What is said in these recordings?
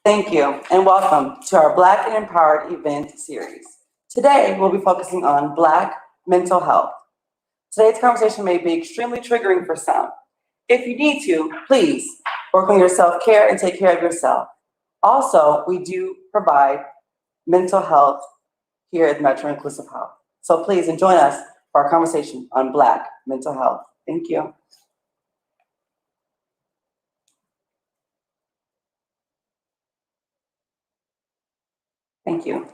Thank you, and welcome to our Black and Empowered event series. Today, we'll be focusing on Black mental health. Today's conversation may be extremely triggering for some. If you need to, please work on your self-care and take care of yourself. Also, we do provide mental health here at Metro Inclusive Health. So please join us for our conversation on Black mental health. Thank you. Thank you.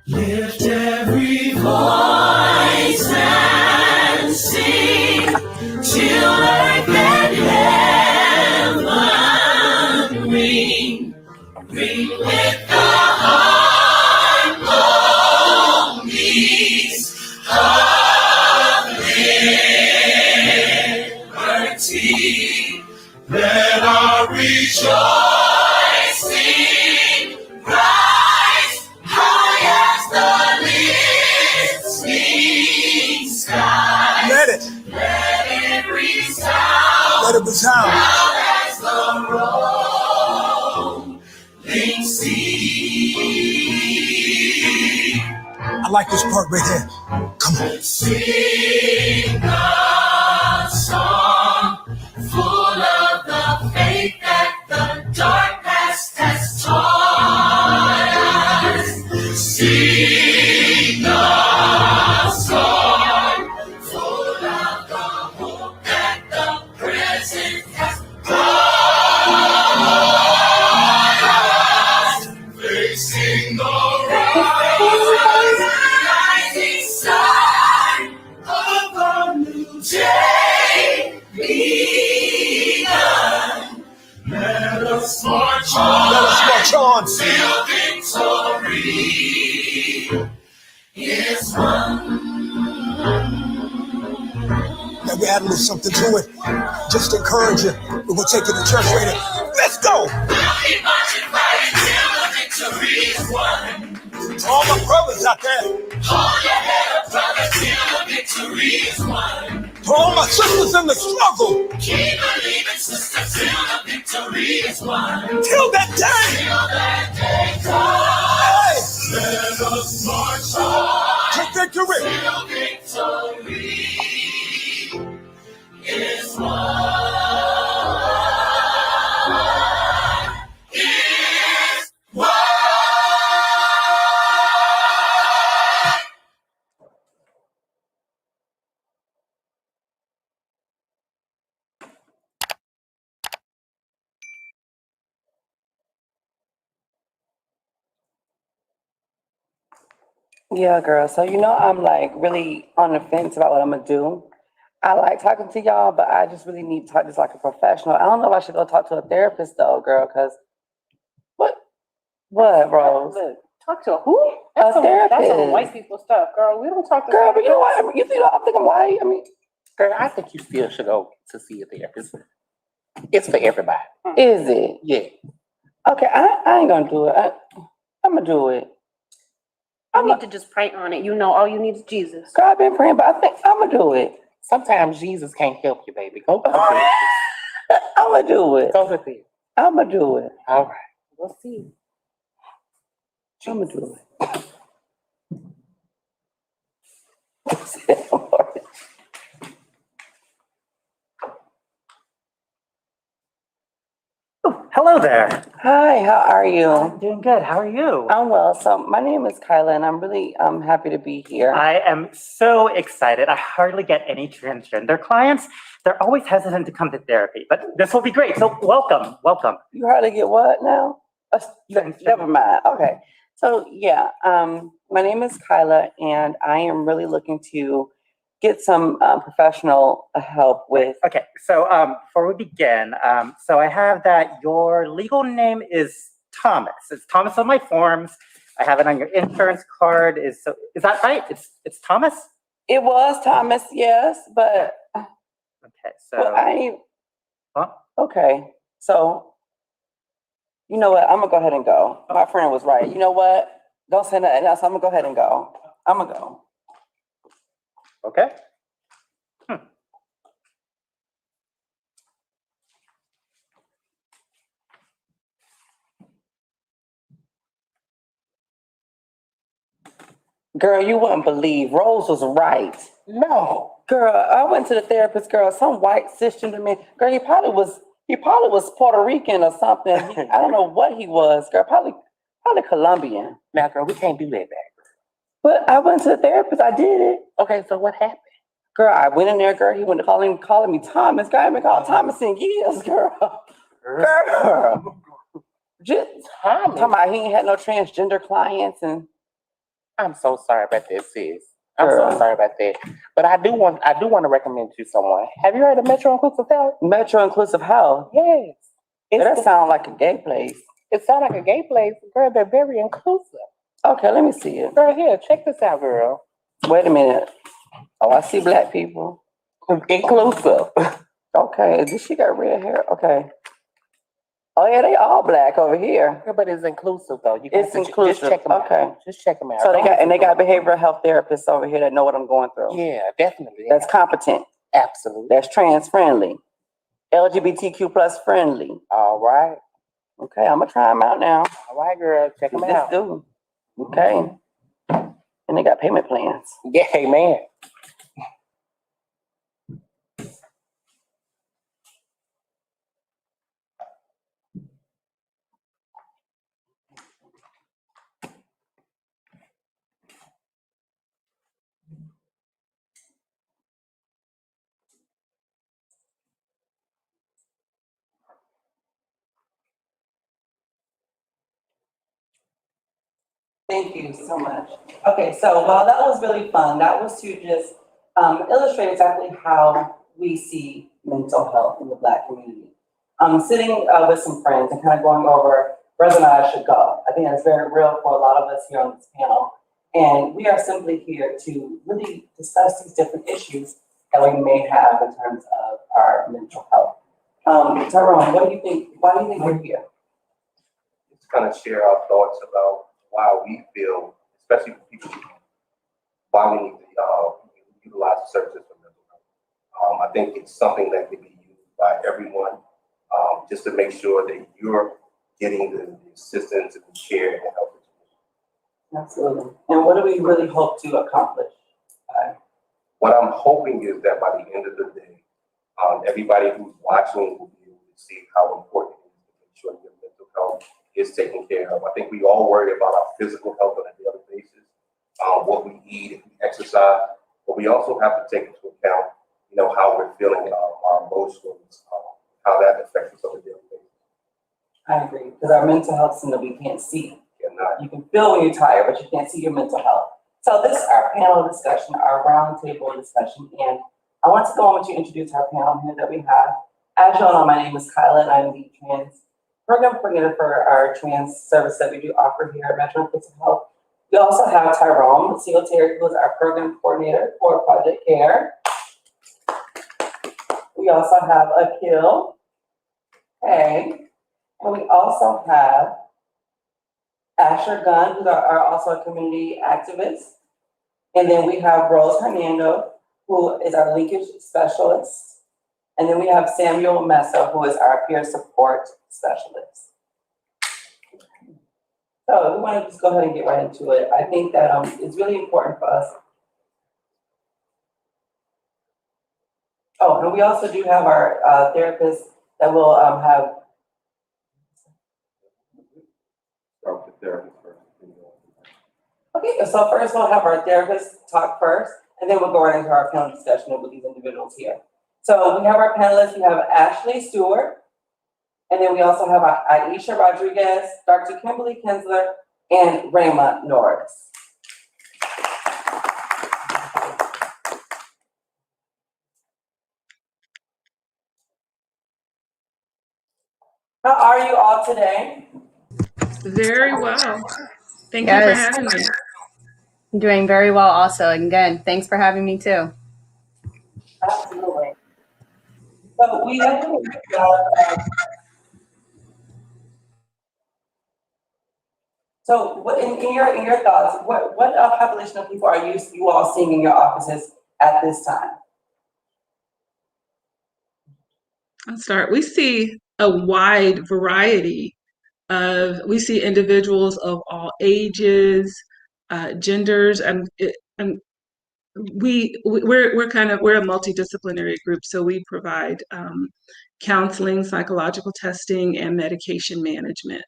Lift every voice and sing till earth and heaven ring. Ring with the harmonies of liberty. Let our rejoicing rise high as the listening sky. Let it resound. Let it resound. Loud as the rolling sea. I like this part right here. Come on. Sing a song full of the faith that the dark past has taught us. Sing a song full of the hope that the present has brought us. Facing the rising sun of a new day begun. Let us march on till victory is won. Now we add a little something to it. Just to encourage you. We're gonna take it to church later. Let's go! We'll keep marching right till the victory is won. To all my brothers out there. Hold your head up, brother, till the victory is won. To all my sisters in the struggle. Keep believing, sister, till the victory is won. Till that day. Till that day comes. Hey. Let us march on. To victory. Till victory is won. Is won. Yeah, girl. So I'm like really on the fence about what I'm gonna do. I like talking to y'all, but I just really need to talk just like a professional. I don't know if I should go talk to a therapist though, girl, because what, Rose? Look, talk to a who? That's some white people stuff, girl. We don't talk to Girl, but you know what? I mean, you think I think I'm white? I mean, Girl, I think you still should go to see a therapist. It's for everybody. is it? Yeah. Okay, I ain't gonna do it. I'm gonna do it. I need to just pray on it. All you need is Jesus. Girl, I've been praying, but I think I'm gonna do it. Sometimes Jesus can't help you, baby. Go to the therapist. I'm gonna do it. Go to the therapist. I'm gonna do it. All right. We'll see. I'm gonna do it. Hello there. Hi, how are you? I'm doing good. How are you? I'm well. So my name is Kyla, and I'm really happy to be here. I am so excited. I hardly get any transgender clients. They're always hesitant to come to therapy, but this will be great. So welcome. You hardly get what now? Never mind. Okay. So yeah, my name is Kyla, and I am really looking to get some professional help with. Okay, so before we begin, so I have that your legal name is Thomas. It's Thomas on my forms. I have it on your insurance card. Is that right? It's Thomas? It was Thomas, yes, but Okay, Well, so, I ain't, huh? okay, so, you know what, I'm gonna go ahead and go. My friend was right. You know what? Don't say nothing else. I'm gonna go ahead and go. I'm gonna go. Okay. Girl, you wouldn't believe. Rose was right. No. Girl, I went to the therapist, girl, some white cisgender man. Girl, he probably was Puerto Rican or something. I don't know what he was, girl. Probably Colombian. Now, girl, we can't do that back. But I went to the therapist, I did it. Okay, so what happened? Girl, I went in there, girl. He went to calling me Thomas. Girl, I haven't been called Thomas in years, girl. Girl. Just Thomas. talking about he ain't had no transgender clients and I'm so sorry about that, sis. I'm so Girl. sorry about that. But I do want to recommend you someone. Have you heard of Metro Inclusive Health? Metro Inclusive Health. Yes. That sounds like a gay place. It sounds like a gay place. Girl, they're very inclusive. Okay, let me see it. Girl, here, check this out, girl. Wait a minute. Oh, I see black people. Inclusive. Okay, she got red hair. Okay. Oh yeah, they all black over here. Yeah, but it's inclusive though. You It's inclusive. Just check them out. Okay. Just check them out. So they got behavioral health therapists over here that know what I'm going through. Yeah, definitely. That's competent. Absolutely. That's trans friendly. LGBTQ plus friendly. All right. Okay, I'm gonna try them out now. All right, girl. Check them Let's out. do. Okay. And they got payment plans. Yeah, amen. Thank you so much. Okay, so while that was really fun, that was to just illustrate exactly how we see mental health in the Black community. Sitting with some friends and kind of going over whether or not I should go. I think that's very real for a lot of us here on this panel. And we are simply here to really discuss these different issues that we may have in terms of our mental health. Tyrone, what do you think? Why do you think we're here? Just kind of share our thoughts about why we feel, especially for people, why we need to utilize the services for mental health. I think it's something that can be used by everyone, just to make sure that you're getting the assistance and the care and help. Absolutely. And what do we really hope to accomplish? What I'm hoping is that by the end of the day, everybody who's watching will be able to see how important it is to make sure your mental health is taken care of. I think we all worry about our physical health on a daily basis, what we eat, if we exercise, but we also have to take into account, how we're feeling, our emotions, how that affects us on a daily basis. I agree, because our mental health is something we can't see. And You can feel when you're tired, but you can't see your mental health. So this is our panel discussion, our roundtable discussion, and I want to go on to introduce our panel here that we have. As you all know, my name is Kyla, and I'm the trans program coordinator for our trans service that we do offer here at Metro Inclusive Health. We also have Tyrone Singletary, who is our program coordinator for Project Care. We also have Akil, and we also have Asher Gunn, who are also a community activist. And then we have Rose Hernando, who is our linkage specialist. And then we have Samuel Mesa, who is our peer support specialist. So we want to just go ahead and get right into it. I think that it's really important for us. Oh, and we also do have our therapist that will have. start with the therapist first. Okay, so first we'll have our therapist talk first, and then we'll go right into our panel discussion with these individuals here. So we have our panelists. We have Ashley Stewart, and then we also have Iesha Rodriguez, Dr. Kimberly Kinsler, and Rhamah Norris. How are you all today? Very well. Thank you for having me. I'm doing very well also. And again, thanks for having me too. Absolutely. So we have so what in your thoughts, what population of people are you all seeing in your offices at this time? I'll start. We see a wide variety we see individuals of all ages, genders, and we're we're a multidisciplinary group, so we provide counseling, psychological testing, and medication management.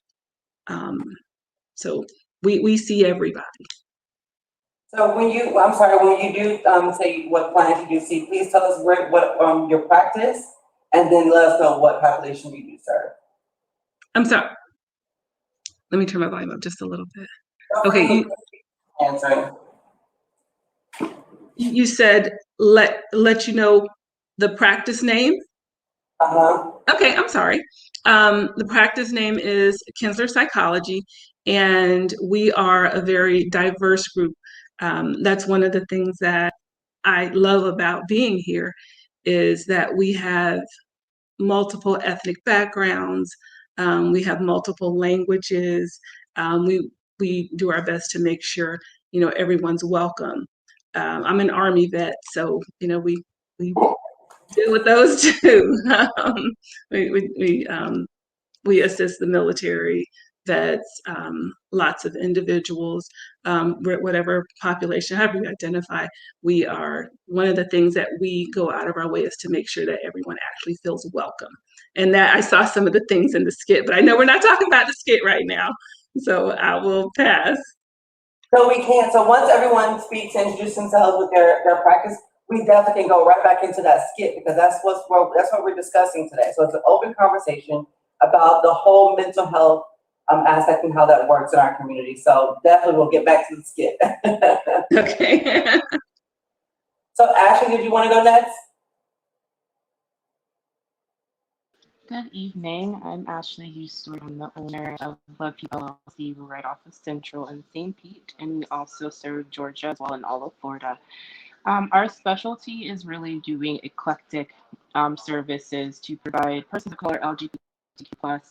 So we see everybody. So when you do say what clients you do see, please tell us what your practice, and then let us know what population you do serve. I'm sorry. Let me turn my volume up just a little bit. Okay. You said let you know the practice name. Okay, I'm sorry. The practice name is Kinsler Psychology, and we are a very diverse group. That's one of the things that I love about being here is that we have multiple ethnic backgrounds, we have multiple languages. We do our best to make sure everyone's welcome. I'm an Army vet, so we deal with those too. We assist the military vets, lots of individuals, whatever population, however you identify. We are, one of the things that we go out of our way is to make sure that everyone actually feels welcome. And that I saw some of the things in the skit, but I know we're not talking about the skit right now, so I will pass. So we can. So once everyone speaks and introduces themselves with their practice, we definitely can go right back into that skit because that's what we're discussing today. So it's an open conversation about the whole mental health aspect and how that works in our community. So definitely we'll get back to the skit. Okay. So Ashley, did you want to go next? Good evening. I'm Ashley Stewart. I'm the owner of LoveHugh LLC right off of Central and St. Pete, and we also serve Georgia as well and all of Florida. Our specialty is really doing eclectic services to provide persons of color, LGBTQ+,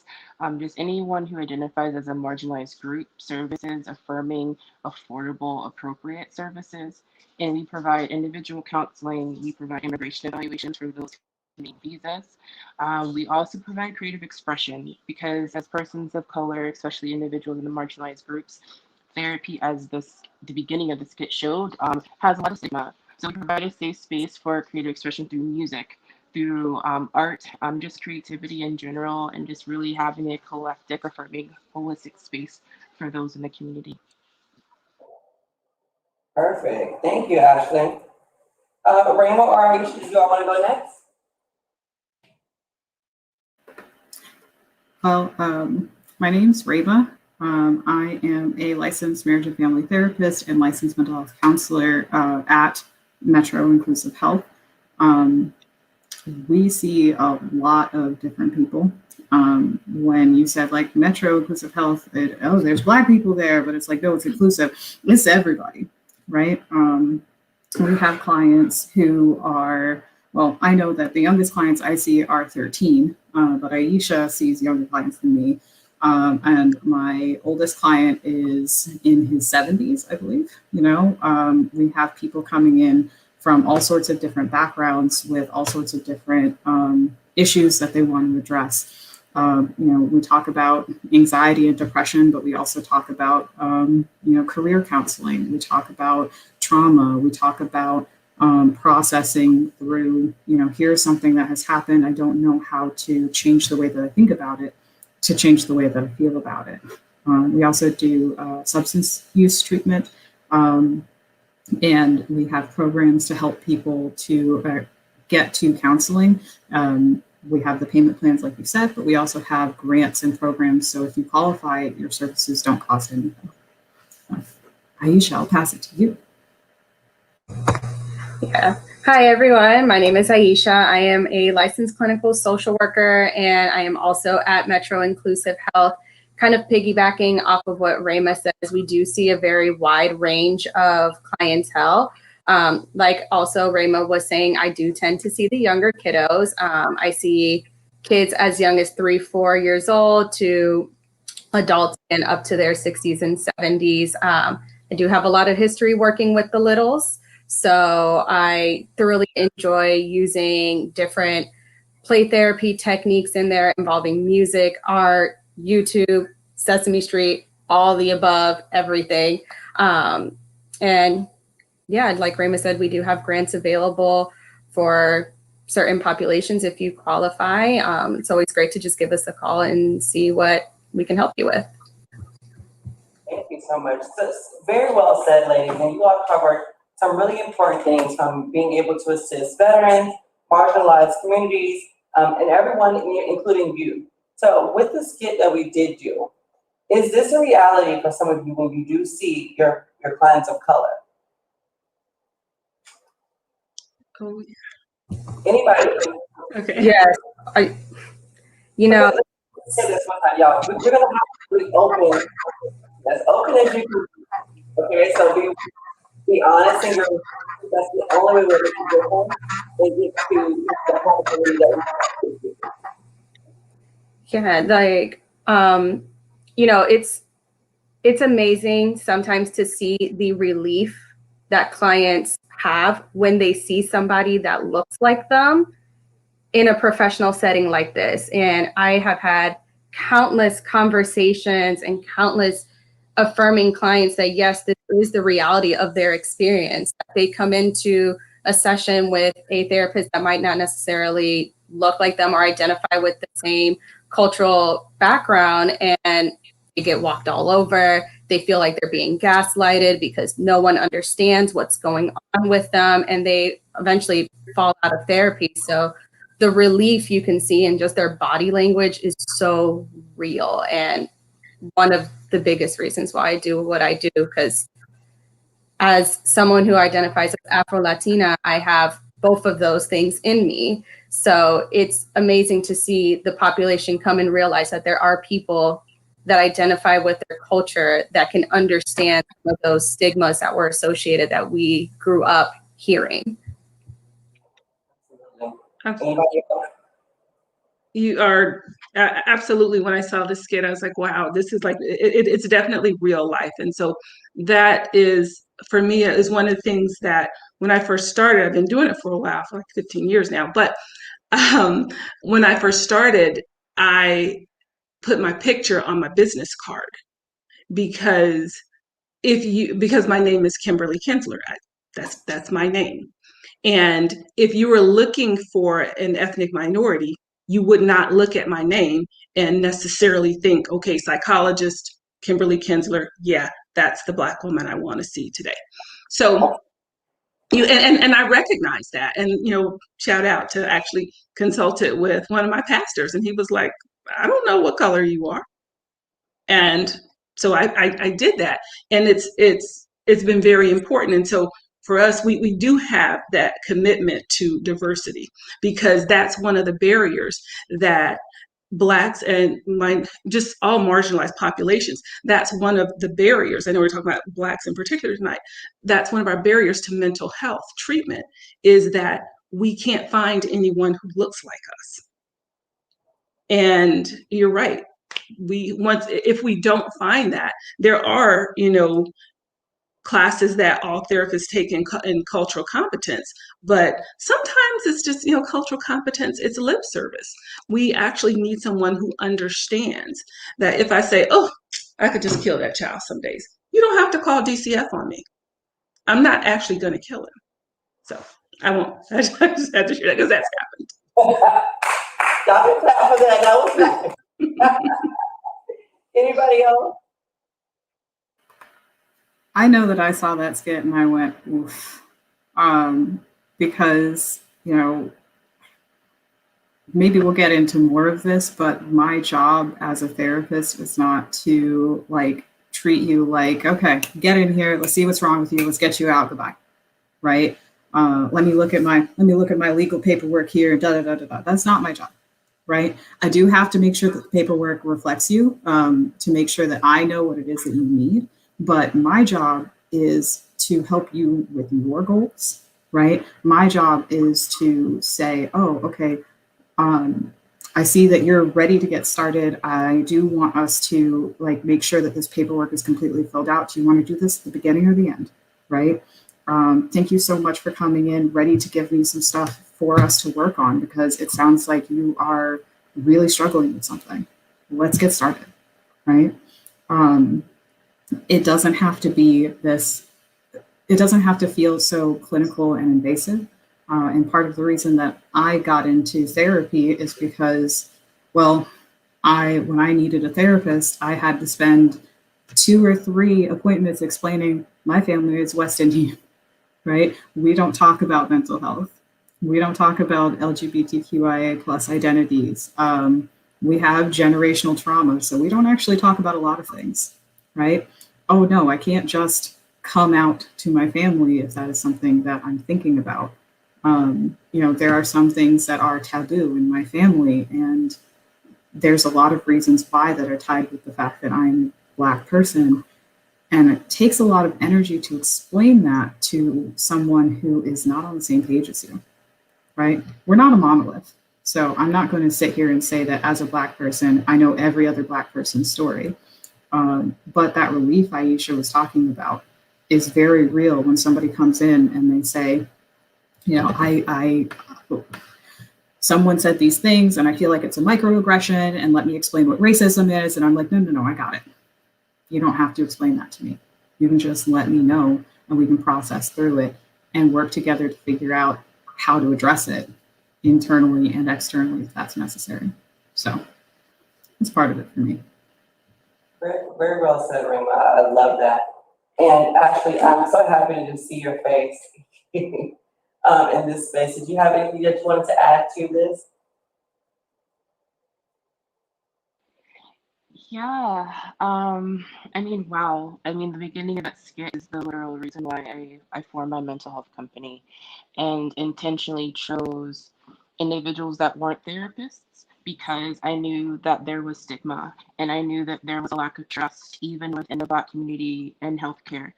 just anyone who identifies as a marginalized group, services affirming affordable, appropriate services. And we provide individual counseling, we provide immigration evaluations for those who need visas. We also provide creative expression because as persons of color, especially individuals in the marginalized groups, therapy, as the beginning of the skit showed, has a lot of stigma. So we provide a safe space for creative expression through music, through art, just creativity in general, and just really having a eclectic, affirming, holistic space for those in the community. Perfect. Thank you, Ashley. Rhamah or Iesha, do you all want to go next? Well, my name's Rhamah. I am a licensed marriage and family therapist and licensed mental health counselor at Metro Inclusive Health. We see a lot of different people. When you said like Metro Inclusive Health, there's Black people there, but it's like, no, it's inclusive. It's everybody, right? We have clients who are, well, I know that the youngest clients I see are 13, but Iesha sees younger clients than me. And my oldest client is in his 70s, I believe. We have people coming in from all sorts of different backgrounds with all sorts of different issues that they want to address. We talk about anxiety and depression, but we also talk about, career counseling. We talk about trauma. We talk about processing through, here's something that has happened. I don't know how to change the way that I think about it to change the way that I feel about it. We also do substance use treatment, and we have programs to help people to get to counseling. We have the payment plans, like you said, but we also have grants and programs. So if you qualify, your services don't cost anything. Iesha, I'll pass it to you. Yeah. Hi, everyone. My name is Iesha. I am a licensed clinical social worker, and I am also at Metro Inclusive Health. Kind of piggybacking off of what Rhamah says, we do see a very wide range of clientele. Like also Rhamah was saying, I do tend to see the younger kiddos. I see kids as young as 3, 4 years old to adults and up to their 60s and 70s. I do have a lot of history working with the littles, so I thoroughly enjoy using different play therapy techniques in there involving music, art, YouTube, Sesame Street, all the above, everything. And yeah, like Rhamah said, we do have grants available for certain populations if you qualify. It's always great to just give us a call and see what we can help you with. Thank you so much. So, very well said, ladies. And you all covered some really important things, from being able to assist veterans, marginalized communities, and everyone, including you. So with the skit that we did do, is this a reality for some of you when you do see your clients of color? Oh, Anybody? okay. Yes, you know. Let's say this one time, y'all. We're gonna have to be open, as open as you can. Okay, so be honest, and that's the only way we're going to go and get to the possibility that we. Yeah, like, you know, it's amazing sometimes to see the relief that clients have when they see somebody that looks like them in a professional setting like this. And I have had countless conversations and countless affirming clients that yes, this is the reality of their experience. They come into a session with a therapist that might not necessarily look like them or identify with the same cultural background, and they get walked all over. They feel like they're being gaslighted because no one understands what's going on with them, and they eventually fall out of therapy. So the relief you can see in just their body language is so real, and one of the biggest reasons why I do what I do, because as someone who identifies as Afro-Latina, I have both of those things in me. So it's amazing to see the population come and realize that there are people that identify with their culture that can understand some of those stigmas that were associated that we grew up hearing. You are absolutely. When I saw this skit, I was like, wow, this is like, it's definitely real life. And so that is, for me, is one of the things that when I first started, I've been doing it for a while, for like 15 years now. But when I first started, I put my picture on my business card because my name is Kimberly Kinsler. That's my name. And if you were looking for an ethnic minority, you would not look at my name and necessarily think, okay, psychologist, Kimberly Kinsler, yeah, that's the Black woman I want to see today. So and I recognize that, and shout out to actually consulted with one of my pastors, and he was like, I don't know what color you are. And so I did that, and it's been very important. And so for us, we do have that commitment to diversity, because that's one of the barriers that Blacks and just all marginalized populations, that's one of the barriers. I know we're talking about Blacks in particular tonight. That's one of our barriers to mental health treatment, is that we can't find anyone who looks like us. And you're right. If we don't find that, there are, classes that all therapists take in cultural competence, but sometimes it's just, cultural competence, it's lip service. We actually need someone who understands that if I say, oh, I could just kill that child some days, you don't have to call DCF on me. I'm not actually going to kill him. So I won't. I just had to share that because that's happened. Y'all can clap for that. That was nice. Anybody else? I know that I saw that skit and I went, oof. Because, maybe we'll get into more of this, but my job as a therapist is not to treat you like, okay, get in here, let's see what's wrong with you, let's get you out, goodbye. Right? Let me look at my legal paperwork here, da da da da da. That's not my job. Right? I do have to make sure that the paperwork reflects you, to make sure that I know what it is that you need. But my job is to help you with your goals, right? My job is to say, oh, okay, I see that you're ready to get started. I do want us to like make sure that this paperwork is completely filled out. Do you want to do this at the beginning or the end, right? Thank you so much for coming in, ready to give me some stuff for us to work on, because it sounds like you are really struggling with something. Let's get started, right? It doesn't have to be this, it doesn't have to feel so clinical and invasive. And part of the reason that I got into therapy is because, well, when I needed a therapist, I had to spend 2 or 3 appointments explaining my family is West Indian, right? We don't talk about mental health. We don't talk about LGBTQIA plus identities. We have generational trauma, so we don't actually talk about a lot of things, right? Oh no, I can't just come out to my family if that is something that I'm thinking about. There are some things that are taboo in my family, and there's a lot of reasons why that are tied with the fact that I'm a Black person. And it takes a lot of energy to explain that to someone who is not on the same page as you, right? We're not a monolith. So I'm not going to sit here and say that as a Black person, I know every other Black person's story. But that relief Iesha was talking about is very real when somebody comes in and they say, someone said these things and I feel like it's a microaggression, and let me explain what racism is. And I'm like, no, I got it. You don't have to explain that to me. You can just let me know and we can process through it and work together to figure out how to address it internally and externally if that's necessary. So it's part of it for me. Very, very well said, Rhamah. I love that. And actually, I'm so happy to see your face in this space. Did you have anything that you wanted to add to this? Yeah, wow. The beginning of that skit is the literal reason why I formed my mental health company and intentionally chose individuals that weren't therapists because I knew that there was stigma and I knew that there was a lack of trust even within the Black community in healthcare.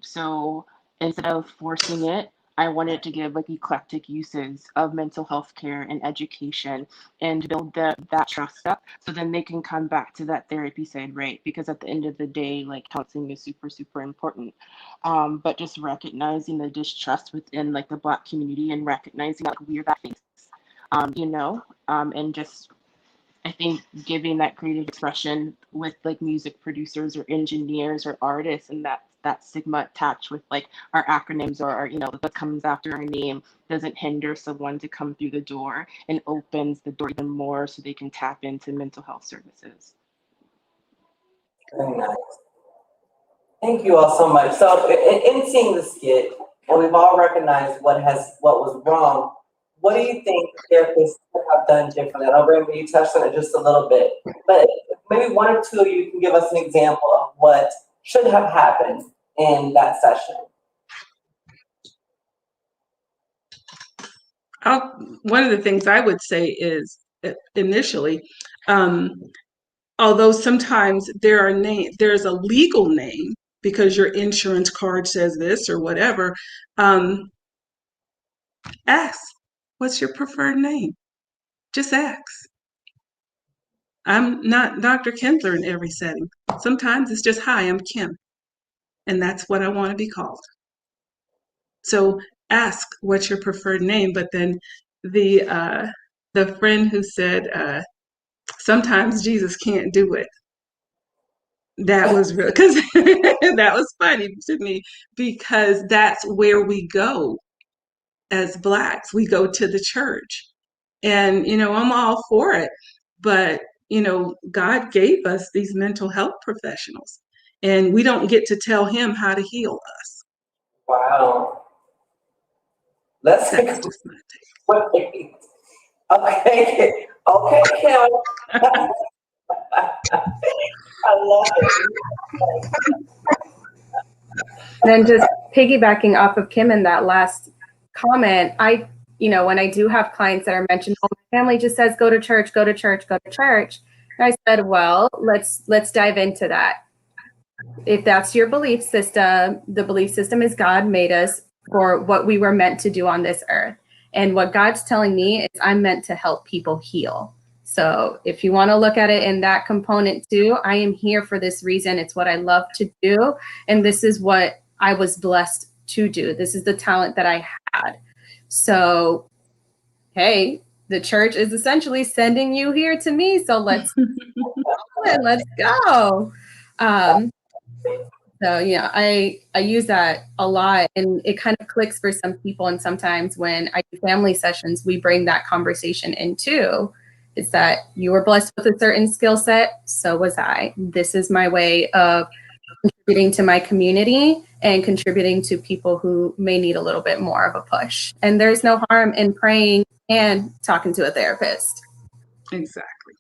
So instead of forcing it, I wanted to give like eclectic uses of mental health care and education and build that trust up so then they can come back to that therapy side, right? Because at the end of the day, like counseling is super, super important. But just recognizing the distrust within like the Black community and recognizing like we're that face, and just I think giving that creative expression with like music producers or engineers or artists and that stigma attached with like our acronyms or our, what comes after our name doesn't hinder someone to come through the door and opens the door even more so they can tap into mental health services. Very nice. Thank you all so much. So in seeing the skit, and we've all recognized what was wrong, what do you think therapists could have done differently? I know, Rhamah, you touched on it just a little bit, but maybe 1 or 2 of you can give us an example of what should have happened in that session. One of the things I would say is initially, although sometimes there's a legal name because your insurance card says this or whatever, ask, what's your preferred name? Just ask. I'm not Dr. Kinsler in every setting. Sometimes it's just, hi, I'm Kim. And that's what I want to be called. So ask what's your preferred name, but then the friend who said, sometimes Jesus can't do it. That was real, because that was funny to me, because that's where we go as Blacks. We go to the church. And, I'm all for it. But, God gave us these mental health professionals, and we don't get to tell him how to heal us. Wow. That's just my take. Okay, Kim. I love it. Then just piggybacking off of Kim in that last comment, when I do have clients that are mentioned, oh, my family just says go to church, go to church, go to church. And I said, well, let's dive into that. If that's your belief system, the belief system is God made us for what we were meant to do on this earth. And what God's telling me is I'm meant to help people heal. So if you want to look at it in that component too, I am here for this reason. It's what I love to do. And this is what I was blessed to do. This is the talent that I had. So, hey, the church is essentially sending you here to me. So let's go. So yeah, I use that a lot, and it kind of clicks for some people. And sometimes when I do family sessions, we bring that conversation in too. It's that you were blessed with a certain skill set, so was I. This is my way of contributing to my community and contributing to people who may need a little bit more of a push. And there's no harm in praying and talking to a therapist. Exactly.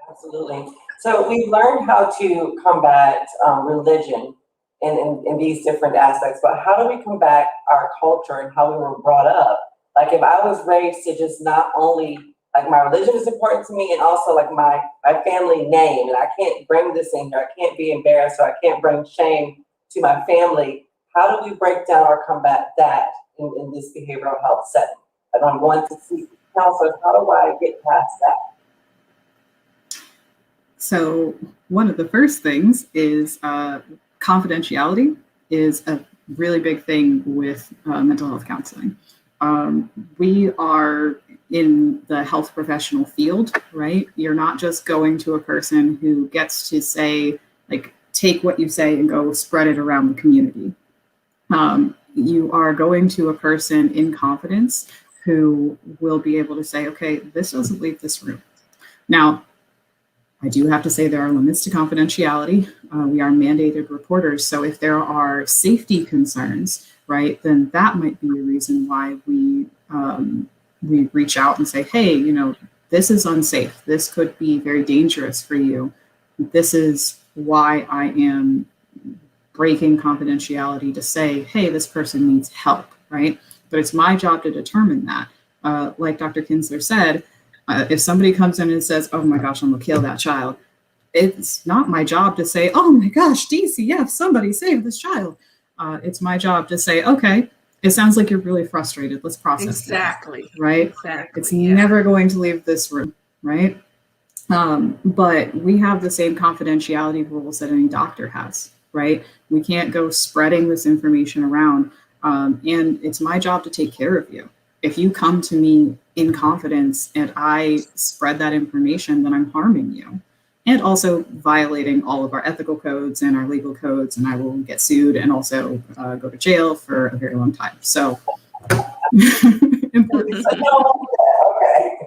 Absolutely. So we've learned how to combat religion in these different aspects, but how do we combat our culture and how we were brought up? Like if I was raised to just not only, like my religion is important to me and also like my family name, and I can't bring this in here, I can't be embarrassed, or I can't bring shame to my family. How do we break down or combat that in this behavioral health setting? If I'm going to see counselors, how do I get past that? So one of the first things is confidentiality is a really big thing with mental health counseling. We are in the health professional field, right? You're not just going to a person who gets to say, like, take what you say and go spread it around the community. You are going to a person in confidence who will be able to say, okay, this doesn't leave this room. Now, I do have to say there are limits to confidentiality. We are mandated reporters. So if there are safety concerns, right, then that might be a reason why we reach out and say, hey, you know, this is unsafe. This could be very dangerous for you. This is why I am breaking confidentiality to say, hey, this person needs help, right? But it's my job to determine that. Like Dr. Kinsler said, if somebody comes in and says, oh my gosh, I'm gonna kill that child, it's not my job to say, oh my gosh, DCF, somebody save this child. It's my job to say, okay, it sounds like you're really frustrated. Let's process Exactly. this, right? Exactly. It's never going to leave this room, right? But we have the same confidentiality rules that any doctor has, right? We can't go spreading this information around. And it's my job to take care of you. If you come to me in confidence and I spread that information, then I'm harming you and also violating all of our ethical codes and our legal codes, and I will get sued and also go to jail for a very long time. So important. Okay.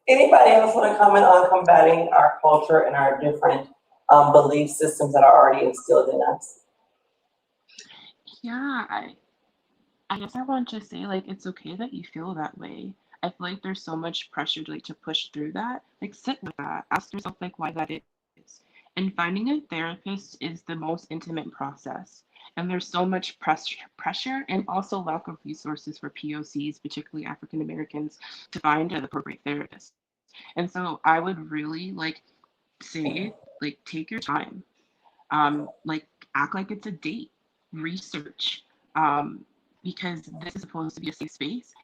Anybody else want to comment on combating our culture and our different belief systems that are already instilled in us? Yeah, I guess I want to say, like, it's okay that you feel that way. I feel like there's so much pressure to, like, to push through that. Like, sit with that. Ask yourself, like, why that is. And finding a therapist is the most intimate process. And there's so much pressure and also lack of resources for POCs, particularly African Americans, to find an appropriate therapist. And so I would really, like, say, like, take your time. Like, act like it's a date. Research. Because this is supposed to be a safe space.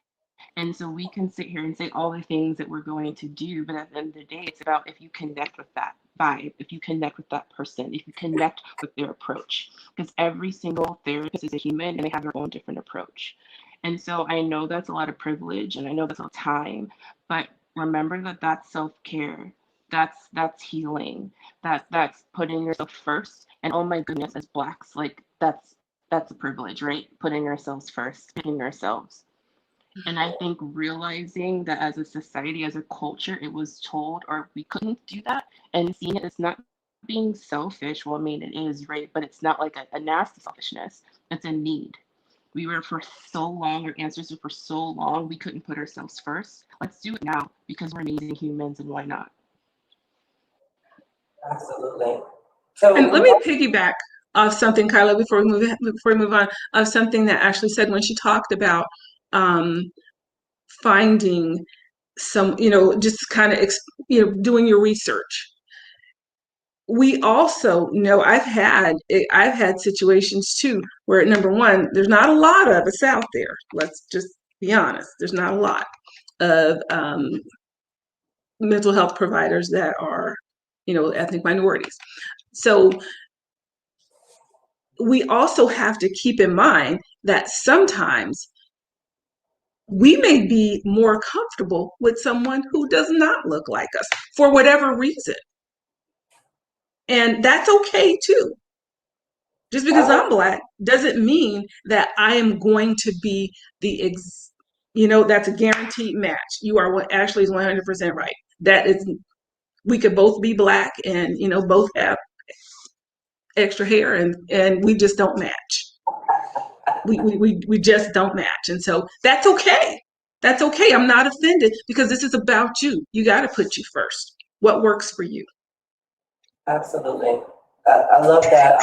And so we can sit here and say all the things that we're going to do, but at the end of the day, it's about if you connect with that vibe, if you connect with that person, if you connect with their approach. Because every single therapist is a human and they have their own different approach. And so I know that's a lot of privilege and I know that's a lot of time, but remember that that's self-care. That's healing. That's putting yourself first. And oh my goodness, as Blacks, like that's a privilege, right? Putting ourselves first, picking ourselves. And I think realizing that as a society, as a culture, it was told or we couldn't do that, and seeing it as not being selfish. Well, I mean, it is, right? But it's not like a nasty selfishness. It's a need. We were for so long, our ancestors were for so long, we couldn't put ourselves first. Let's do it now because we're amazing humans and why not? Absolutely. So And let me piggyback off something, Kyla, before we move on, of something that Ashley said when she talked about finding some, just kind of, doing your research. we also, I've had situations too where, number one, there's not a lot of us out there. Let's just be honest. There's not a lot of mental health providers that are, ethnic minorities. So we also have to keep in mind that sometimes we may be more comfortable with someone who does not look like us for whatever reason. And that's okay too. Just because I'm Black doesn't mean that I am going to be that's a guaranteed match. You are what Ashley is 100% right. That is, we could both be Black and, both have extra hair and we just don't match. We just don't match. And so that's okay. That's okay. I'm not offended because this is about you. You got to put you first. What works for you? Absolutely. I love that.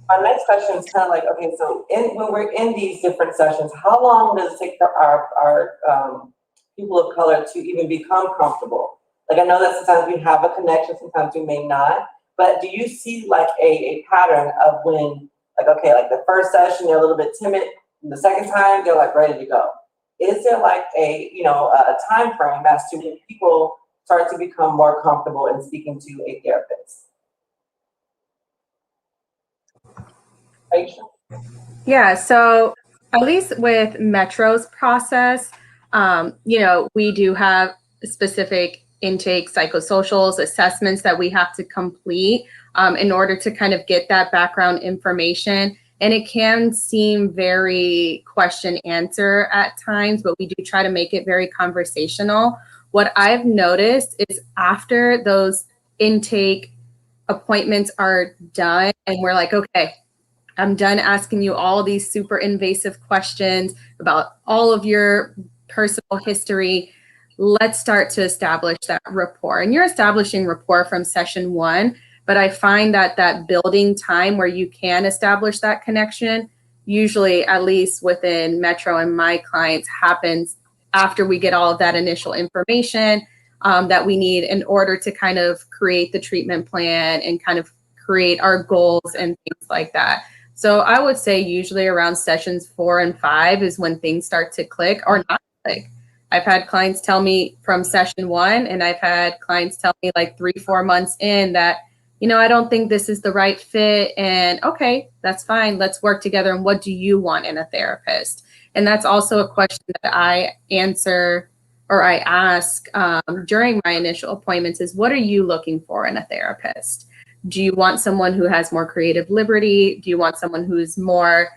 My next question is kind of like, okay, so when we're in these different sessions, how long does it take for our people of color to even become comfortable? Like, I know that sometimes we have a connection, sometimes we may not, but do you see like a pattern of when, like, okay, like the first session, they're a little bit timid, and the second time, they're like ready to go? Is there like a time frame as to when people start to become more comfortable in speaking to a therapist? Iesha? Yeah, so at least with Metro's process, we do have specific intake psychosocials, assessments that we have to complete in order to kind of get that background information. And it can seem very question answer at times, but we do try to make it very conversational. What I've noticed is after those intake appointments are done and we're like, okay, I'm done asking you all these super invasive questions about all of your personal history. Let's start to establish that rapport. And you're establishing rapport from session one, but I find that that building time where you can establish that connection, usually at least within Metro and my clients, happens after we get all of that initial information that we need in order to kind of create the treatment plan and kind of create our goals and things like that. So I would say usually around sessions 4 and 5 is when things start to click or not click. I've had clients tell me from session 1, and I've had clients tell me like 3-4 months in that, I don't think this is the right fit. And okay, that's fine. Let's work together. And what do you want in a therapist? And that's also a question that I answer or I ask during my initial appointments is, what are you looking for in a therapist? Do you want someone who has more creative liberty? Do you want someone who's more,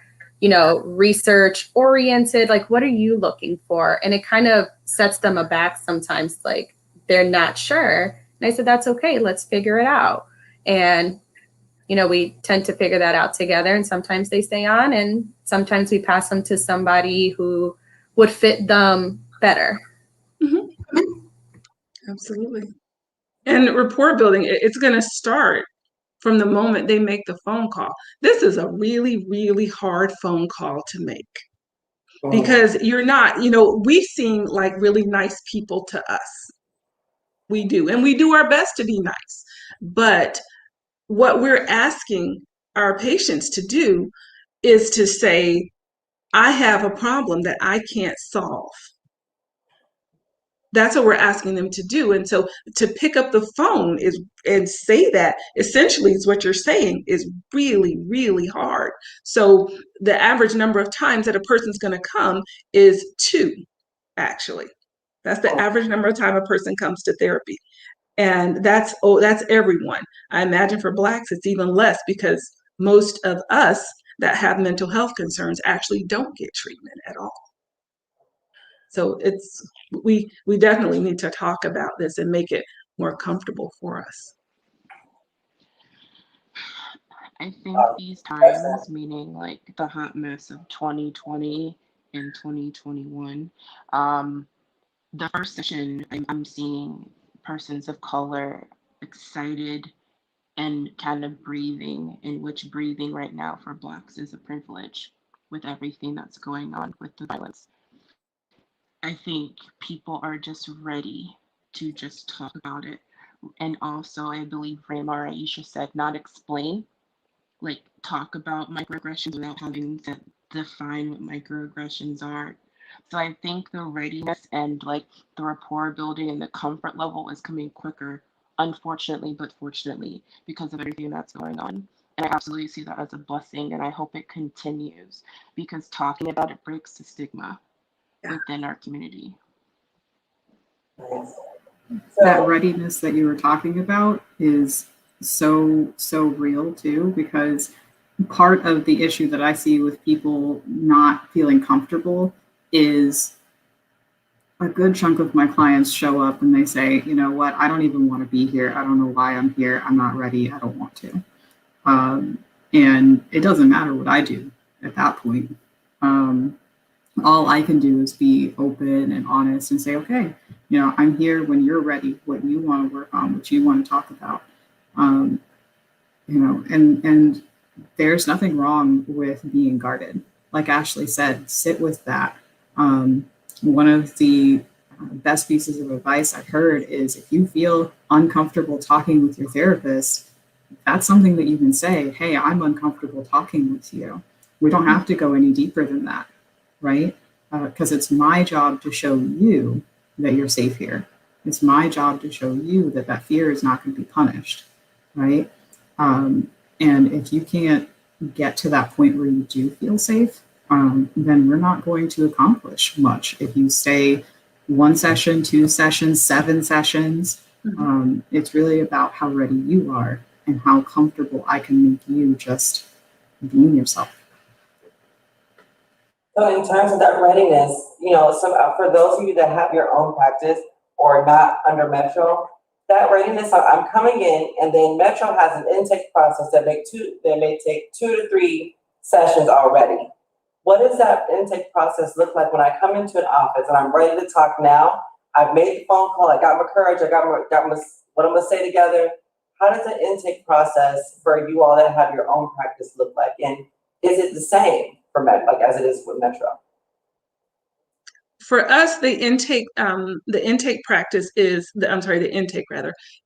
research oriented? Like, what are you looking for? And it kind of sets them aback sometimes, like they're not sure. And I said, that's okay. Let's figure it out. And, we tend to figure that out together. And sometimes they stay on and sometimes we pass them to somebody who would fit them better. Mm-hmm. Absolutely. And rapport building, it's going to start from the moment they make the phone call. This is a really, really hard phone call to make because you're not, we seem like really nice people to us. We do. And we do our best to be nice. But what we're asking our patients to do is to say, I have a problem that I can't solve. That's what we're asking them to do. And so to pick up the phone and say that essentially is what you're saying is really, really hard. So the average number of times that a person's going to come is 2, actually. That's the average number of time a person comes to therapy. And that's everyone. I imagine for Blacks, it's even less because most of us that have mental health concerns actually don't get treatment at all. So we definitely need to talk about this and make it more comfortable for us. I think these times, meaning like the hot mess of 2020 and 2021, the first session I'm seeing persons of color excited and kind of breathing, in which breathing right now for Blacks is a privilege with everything that's going on with the violence. I think people are just ready to just talk about it, And also, I believe Rhamah or Iesha said not explain, like talk about microaggressions without having to define what microaggressions are. So I think the readiness and like the rapport building and the comfort level is coming quicker, unfortunately, but fortunately, because of everything that's going on. And I absolutely see that as a blessing, and I hope it continues because talking about it breaks the stigma within our community. That readiness that you were talking about is so real too, because part of the issue that I see with people not feeling comfortable is a good chunk of my clients show up and they say, you know what, I don't even want to be here. I don't know why I'm here. I'm not ready. I don't want to. And it doesn't matter what I do at that point. All I can do is be open and honest and say, okay, you know, I'm here when you're ready, what you want to work on, what you want to talk about. You know, and there's nothing wrong with being guarded. Like Ashley said, sit with that. One of the best pieces of advice I've heard is if you feel uncomfortable talking with your therapist, that's something that you can say, hey, I'm uncomfortable talking with you. We don't have to go any deeper than that, right? Because it's my job to show you that you're safe here. It's my job to show you that that fear is not going to be punished, right? And if you can't get to that point where you do feel safe, then we're not going to accomplish much. If you stay 1 session, 2 sessions, 7 sessions, it's really about how ready you are and how comfortable I can make you just being yourself. So in terms of that readiness, you know, for those of you that have your own practice or not under Metro, that readiness, I'm coming in, and then Metro has an intake process that may take 2 to 3 sessions already. What does that intake process look like when I come into an office and I'm ready to talk now? I've made the phone call, I got my courage, I got what I'm gonna say together. How does the intake process for you all that have your own practice look like? And is it the same for Metro, like as it is with Metro? For us, the intake practice is the intake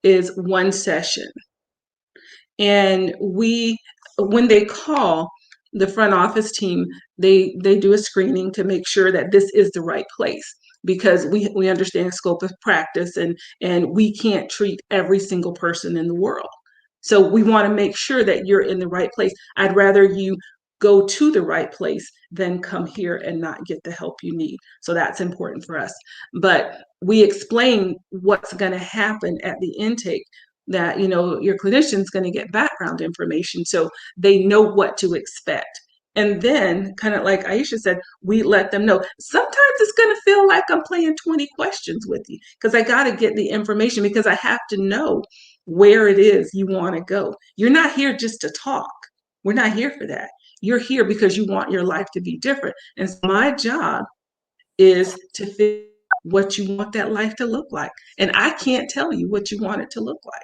is 1 session. And when they call the front office team, they do a screening to make sure that this is the right place, because we understand scope of practice and we can't treat every single person in the world. So we want to make sure that you're in the right place. I'd rather you go to the right place than come here and not get the help you need. So that's important for us. But we explain what's going to happen at the intake, that, you know, your clinician's going to get background information so they know what to expect. And then, kind of like Iesha said, we let them know. Sometimes it's going to feel like I'm playing 20 questions with you because I got to get the information, because I have to know where it is you want to go. You're not here just to talk. We're not here for that. You're here because you want your life to be different. And so my job is to figure out what you want that life to look like. And I can't tell you what you want it to look like.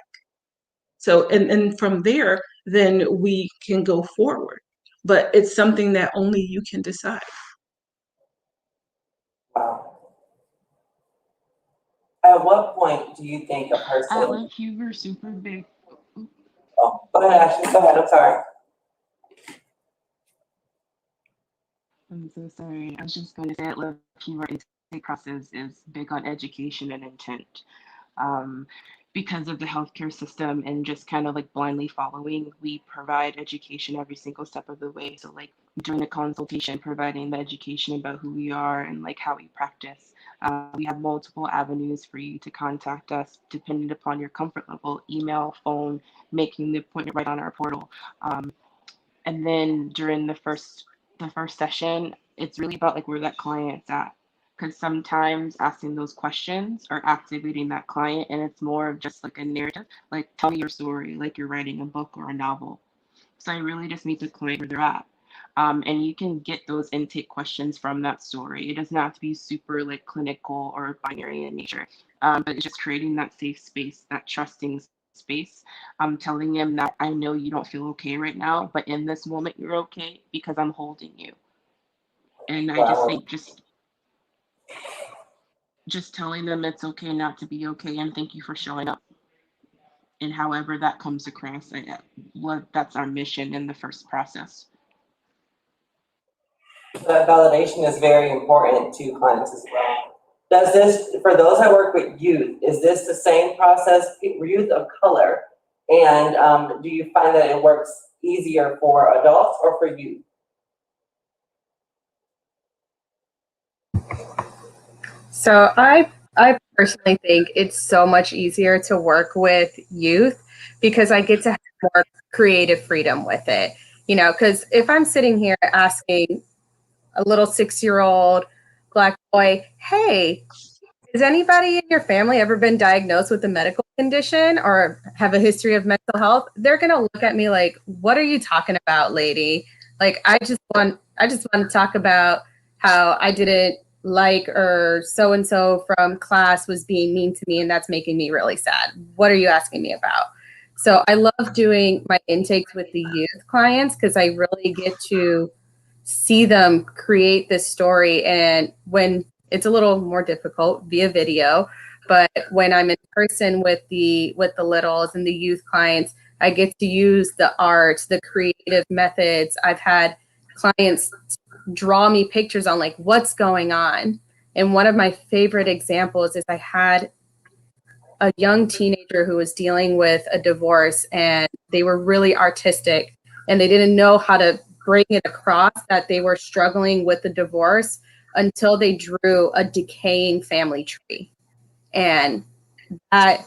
So, and from there, then we can go forward. But it's something that only you can decide. Wow. At what point do you think a At person? LoveHugh, we're super big. Oh, go ahead, Ashley. Go ahead. I'm sorry. I'm so sorry. I was just going to say at LoveHugh, our intake process is big on education and intent. Because of the healthcare system and just kind of like blindly following, we provide education every single step of the way. So like during the consultation, providing the education about who we are and like how we practice. We have multiple avenues for you to contact us depending upon your comfort level: email, phone, making the appointment right on our portal. And then during the first session, it's really about like where that client's at. Because sometimes asking those questions are activating that client, and it's more of just like a narrative, like tell me your story, like you're writing a book or a novel. So I really just meet the client where they're at. And you can get those intake questions from that story. It doesn't have to be super like clinical or binary in nature, but it's just creating that safe space, that trusting space. I'm telling him that I know you don't feel okay right now, but in this moment you're okay because I'm holding you. And I just think just telling them it's okay not to be okay, and thank you for showing up. and however that comes across, that's our mission in the first process. That validation is very important to clients as well. Does this, for those that work with youth, is this the same process for youth of color? And do you find that it works easier for adults or for youth? So I personally think it's so much easier to work with youth because I get to have more creative freedom with it. You know, because if I'm sitting here asking a little 6-year-old Black boy, hey, has anybody in your family ever been diagnosed with a medical condition or have a history of mental health? They're gonna look at me like, what are you talking about, lady? Like, I just want to talk about how I didn't like or so-and-so from class was being mean to me and that's making me really sad. What are you asking me about? So I love doing my intakes with the youth clients because I really get to see them create this story. And when it's a little more difficult via video, but when I'm in person with the littles and the youth clients, I get to use the art, the creative methods. I've had clients draw me pictures on like what's going on. And one of my favorite examples is I had a young teenager who was dealing with a divorce and they were really artistic and they didn't know how to bring it across that they were struggling with the divorce until they drew a decaying family tree. And that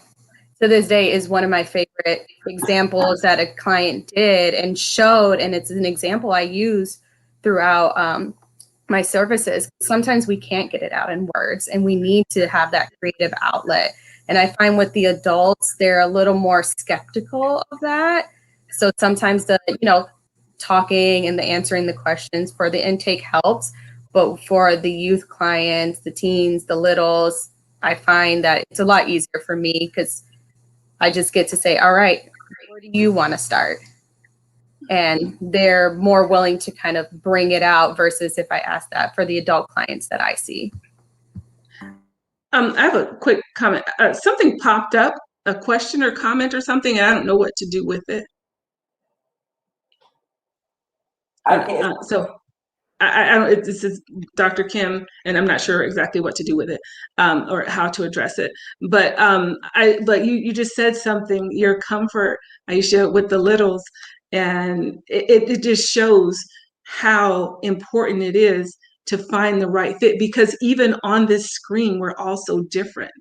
to this day is one of my favorite examples that a client did and showed. And it's an example I use throughout my services. Sometimes we can't get it out in words and we need to have that creative outlet. And I find with the adults, they're a little more skeptical of that. So sometimes the, talking and the answering the questions for the intake helps. But for the youth clients, the teens, the littles, I find that it's a lot easier for me because I just get to say, all right, where do you want to start? And they're more willing to kind of bring it out versus if I ask that for the adult clients that I see. I have a quick comment. Something popped up, a question or comment or something, and I don't know what to do with it. So I don't, this is Dr. Kim, and I'm not sure exactly what to do with it or how to address it. But but you just said something, your comfort, Iesha, with the littles, and it just shows how important it is to find the right fit, because even on this screen, we're all so different.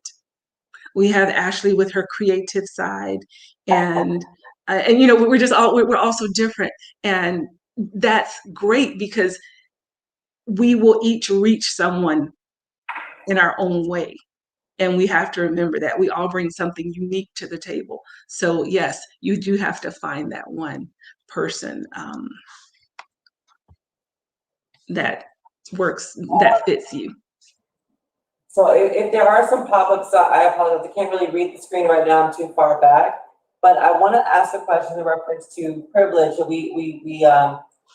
We have Ashley with her creative side, and we're all so different, and that's great because we will each reach someone in our own way. And we have to remember that we all bring something unique to the table. So yes, you do have to find that one person that works, that fits you. So if there are some pop-ups, I apologize, I can't really read the screen right now, I'm too far back. But I want to ask a question in reference to privilege. We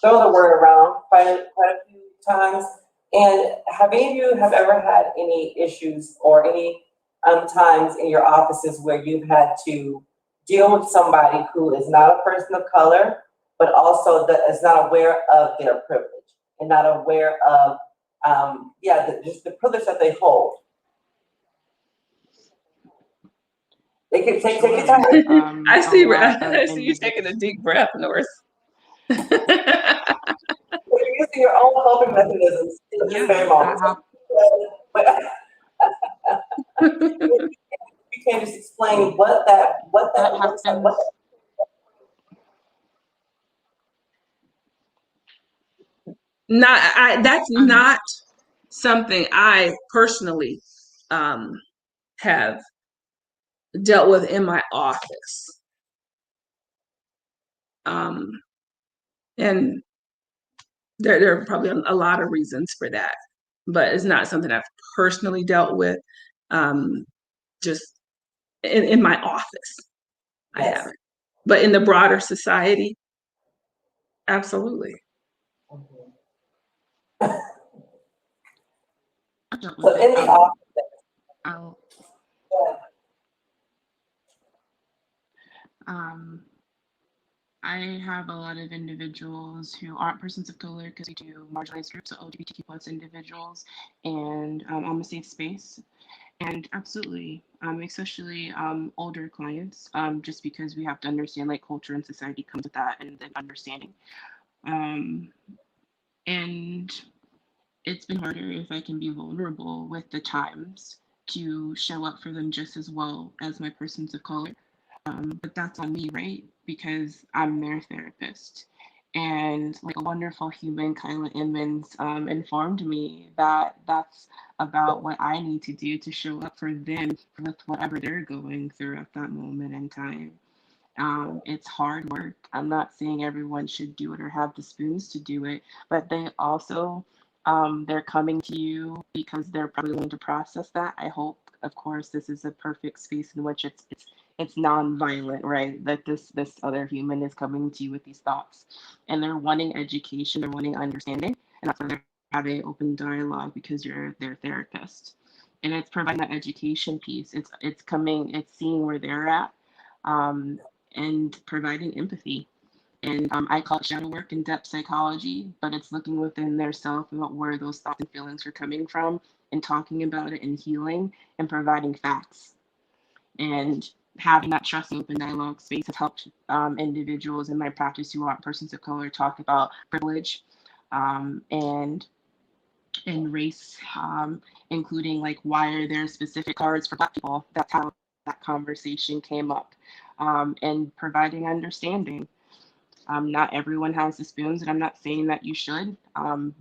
throw the word around quite a few times. And have any of you have ever had any issues or any times in your offices where you've had to deal with somebody who is not a person of color, but also that is not aware of their privilege and not aware of just the privilege that they hold? They can take your time. I see you taking a deep breath, Norris. You're using your own coping mechanisms in this very moment. You can just explain what that looks like. That's not something I personally have dealt with in my office. And there are probably a lot of reasons for that, but it's not something I've personally dealt with just in my office. I haven't. But in the broader society, absolutely. So in the office, Um, I have a lot of individuals who aren't persons of color because we do marginalized groups, so LGBTQ plus individuals, and I'm a safe space. And absolutely, especially older clients, just because we have to understand like culture and society comes with that and then understanding. Um, and it's been harder if I can be vulnerable with the times to show up for them just as well as my persons of color. But that's on me, right? Because I'm their therapist. And like a wonderful human, Kyla Emmons, informed me that that's about what I need to do to show up for them with whatever they're going through at that moment in time. It's hard work. I'm not saying everyone should do it or have the spoons to do it, but they also they're coming to you because they're probably willing to process that. I hope, of course, this is a perfect space in which it's non-violent, right? That this other human is coming to you with these thoughts, and they're wanting education, they're wanting understanding, and that's why they're having open dialogue because you're their therapist, and it's providing that education piece. It's coming, it's seeing where they're at. Um, and providing empathy. And I call it shadow work and depth psychology, but it's looking within their self about where those thoughts and feelings are coming from and talking about it and healing and providing facts. And having that trust and open dialogue space has helped individuals in my practice who aren't persons of color talk about privilege and race, including like why are there specific cards for Black people? That's how that conversation came up, and providing understanding. Not everyone has the spoons, and I'm not saying that you should,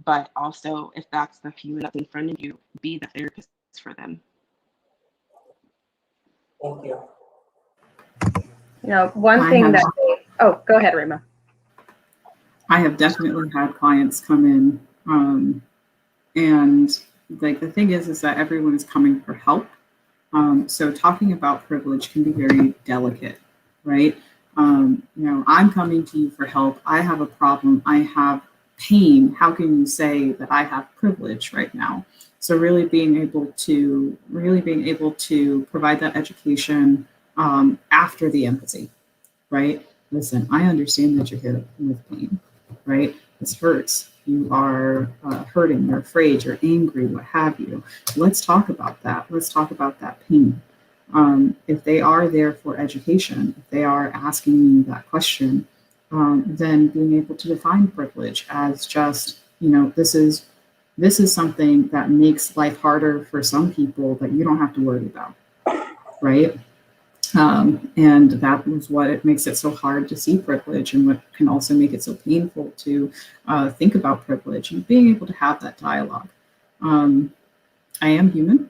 but also if that's the human that's in front of you, be the therapist for them. Thank you. You know, one thing that oh, go ahead, Rhamah. I have definitely had clients come in, and like the thing is that everyone is coming for help. So talking about privilege can be very delicate, right? You know, I'm coming to you for help. I have a problem. I have pain. How can you say that I have privilege right now? So really being able to provide that education after the empathy, right? Listen, I understand that you're here with pain, right? This hurts. You are hurting, you're afraid, you're angry, what have you. Let's talk about that. Let's talk about that pain. If they are there for education, if they are asking me that question, then being able to define privilege as just, you know, this is something that makes life harder for some people that you don't have to worry about, right? And that was what it makes it so hard to see privilege, and what can also make it so painful to think about privilege, and being able to have that dialogue. I am human.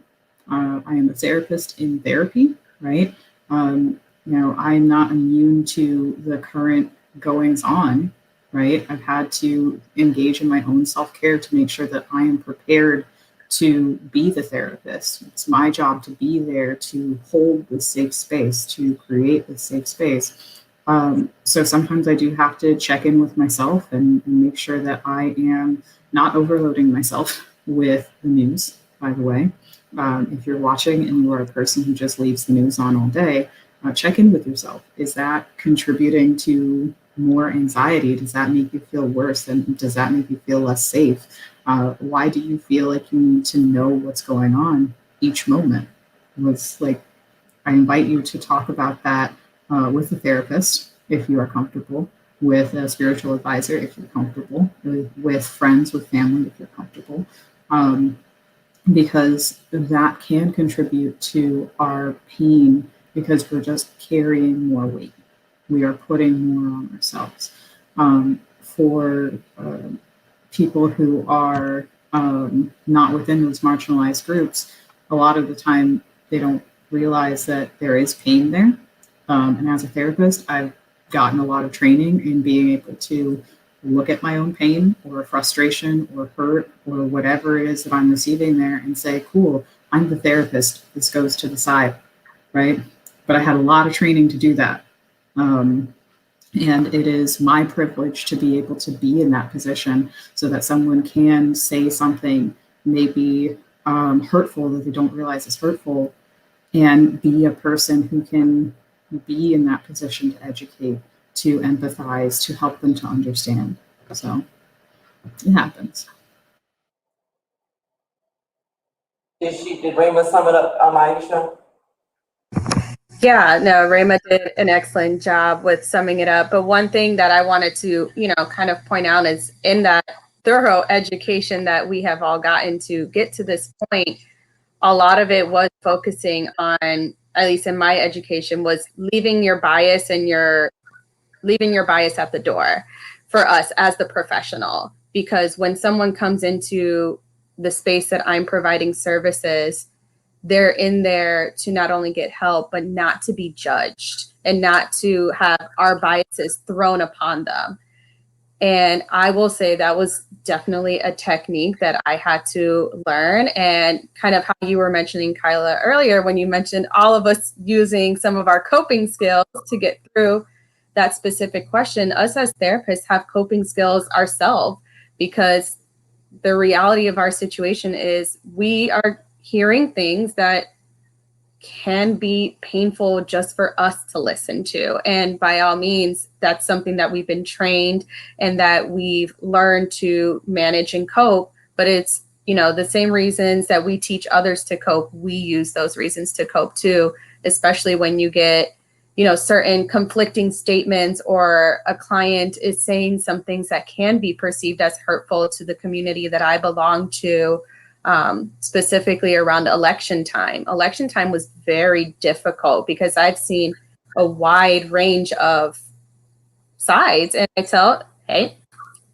I am a therapist in therapy, right? You know, I'm not immune to the current goings on, right? I've had to engage in my own self-care to make sure that I am prepared to be the therapist. It's my job to be there to hold the safe space, to create the safe space. So sometimes I do have to check in with myself and make sure that I am not overloading myself with the news, by the way. If you're watching and you are a person who just leaves the news on all day, check in with yourself. Is that contributing to more anxiety? Does that make you feel worse? And does that make you feel less safe? Why do you feel like you need to know what's going on each moment? I invite you to talk about that with a therapist if you are comfortable, with a spiritual advisor if you're comfortable, with friends, with family if you're comfortable, because that can contribute to our pain because we're just carrying more weight. We are putting more on ourselves. For people who are not within those marginalized groups, a lot of the time they don't realize that there is pain there. And as a therapist, I've gotten a lot of training in being able to look at my own pain or frustration or hurt or whatever it is that I'm receiving there and say, cool, I'm the therapist. This goes to the side, right? But I had a lot of training to do that. And it is my privilege to be able to be in that position so that someone can say something maybe hurtful that they don't realize is hurtful, and be a person who can be in that position to educate, to empathize, to help them to understand. So it happens. Did Rhamah sum it up, Iesha? Yeah, no, Rhamah did an excellent job with summing it up. But one thing that I wanted to, kind of point out is in that thorough education that we have all gotten to get to this point, a lot of it was focusing on, at least in my education, was leaving your bias at the door for us as the professional. Because when someone comes into the space that I'm providing services, they're in there to not only get help, but not to be judged and not to have our biases thrown upon them. And I will say that was definitely a technique that I had to learn. And kind of how you were mentioning, Kyla, earlier, when you mentioned all of us using some of our coping skills to get through that specific question, us as therapists have coping skills ourselves, because the reality of our situation is we are hearing things that can be painful just for us to listen to. And by all means, that's something that we've been trained and that we've learned to manage and cope. But it's, the same reasons that we teach others to cope, we use those reasons to cope too, especially when you get, certain conflicting statements, or a client is saying some things that can be perceived as hurtful to the community that I belong to. Specifically around election time. Election time was very difficult because I've seen a wide range of sides, and I tell, hey,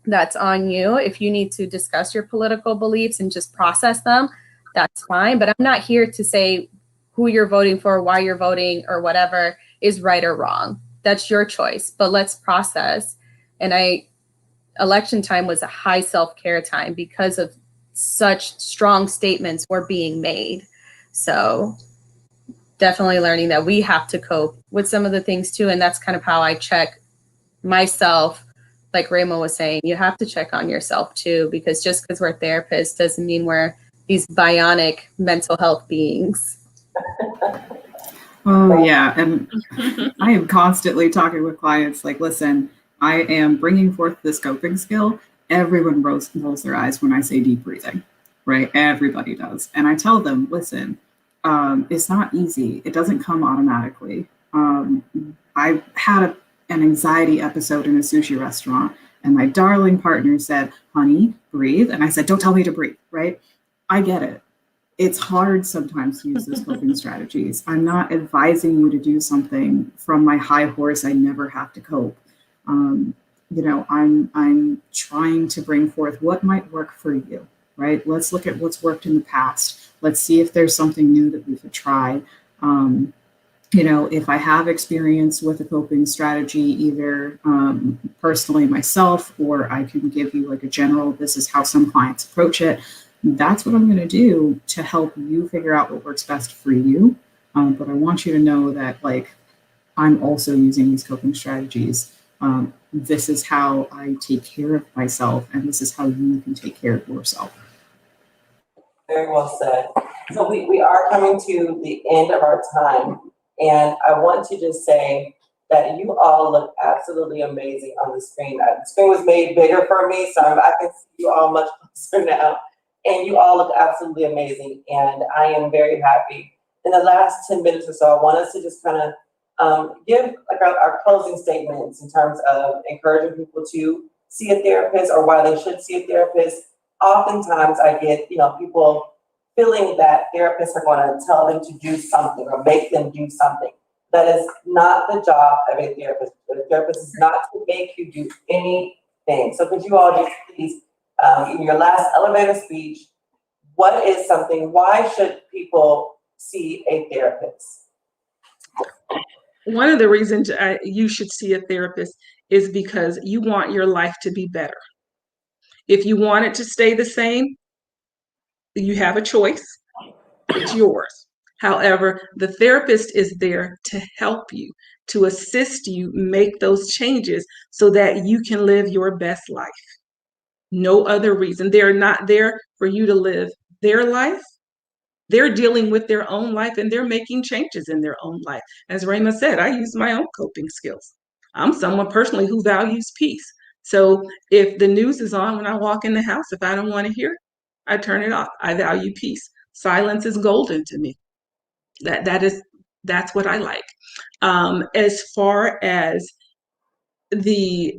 that's on you. If you need to discuss your political beliefs and just process them, that's fine. But I'm not here to say who you're voting for, why you're voting, or whatever is right or wrong. That's your choice, but let's process. And election time was a high self-care time because of such strong statements were being made. So definitely learning that we have to cope with some of the things too. And that's kind of how I check myself. Like Rhamah was saying, you have to check on yourself too, because just because we're therapists doesn't mean we're these bionic mental health beings. Oh yeah. And I am constantly talking with clients like, listen, I am bringing forth this coping skill. Everyone rolls their eyes when I say deep breathing, right? Everybody does. And I tell them, listen, it's not easy. It doesn't come automatically. I had an anxiety episode in a sushi restaurant, and my darling partner said, honey, breathe. And I said, don't tell me to breathe, right? I get it. It's hard sometimes to use those coping strategies. I'm not advising you to do something from my high horse. I never have to cope. I'm trying to bring forth what might work for you, right? Let's look at what's worked in the past. Let's see if there's something new that we could try. If I have experience with a coping strategy, either personally myself, or I can give you like a general, this is how some clients approach it. That's what I'm going to do to help you figure out what works best for you. But I want you to know that I'm also using these coping strategies. This is how I take care of myself, and this is how you can take care of yourself. Very well said. So we are coming to the end of our time, and I want to just say that you all look absolutely amazing on the screen. The screen was made bigger for me, so I can see you all much closer now, and you all look absolutely amazing, and I am very happy. In the last 10 minutes or so, I want us to just kind of give our closing statements in terms of encouraging people to see a therapist or why they should see a therapist. Oftentimes I get, people feeling that therapists are going to tell them to do something or make them do something. That is not the job of a therapist. The therapist is not to make you do anything. So could you all just please, in your last elevator speech, what is something, why should people see a therapist? One of the reasons you should see a therapist is because you want your life to be better. If you want it to stay the same, you have a choice. It's yours. However, the therapist is there to help you, to assist you make those changes so that you can live your best life. No other reason. They're not there for you to live their life. They're dealing with their own life and they're making changes in their own life. As Rhamah said, I use my own coping skills. I'm someone personally who values peace. So if the news is on when I walk in the house, if I don't want to hear it, I turn it off. I value peace. Silence is golden to me. That's what I like. As far as the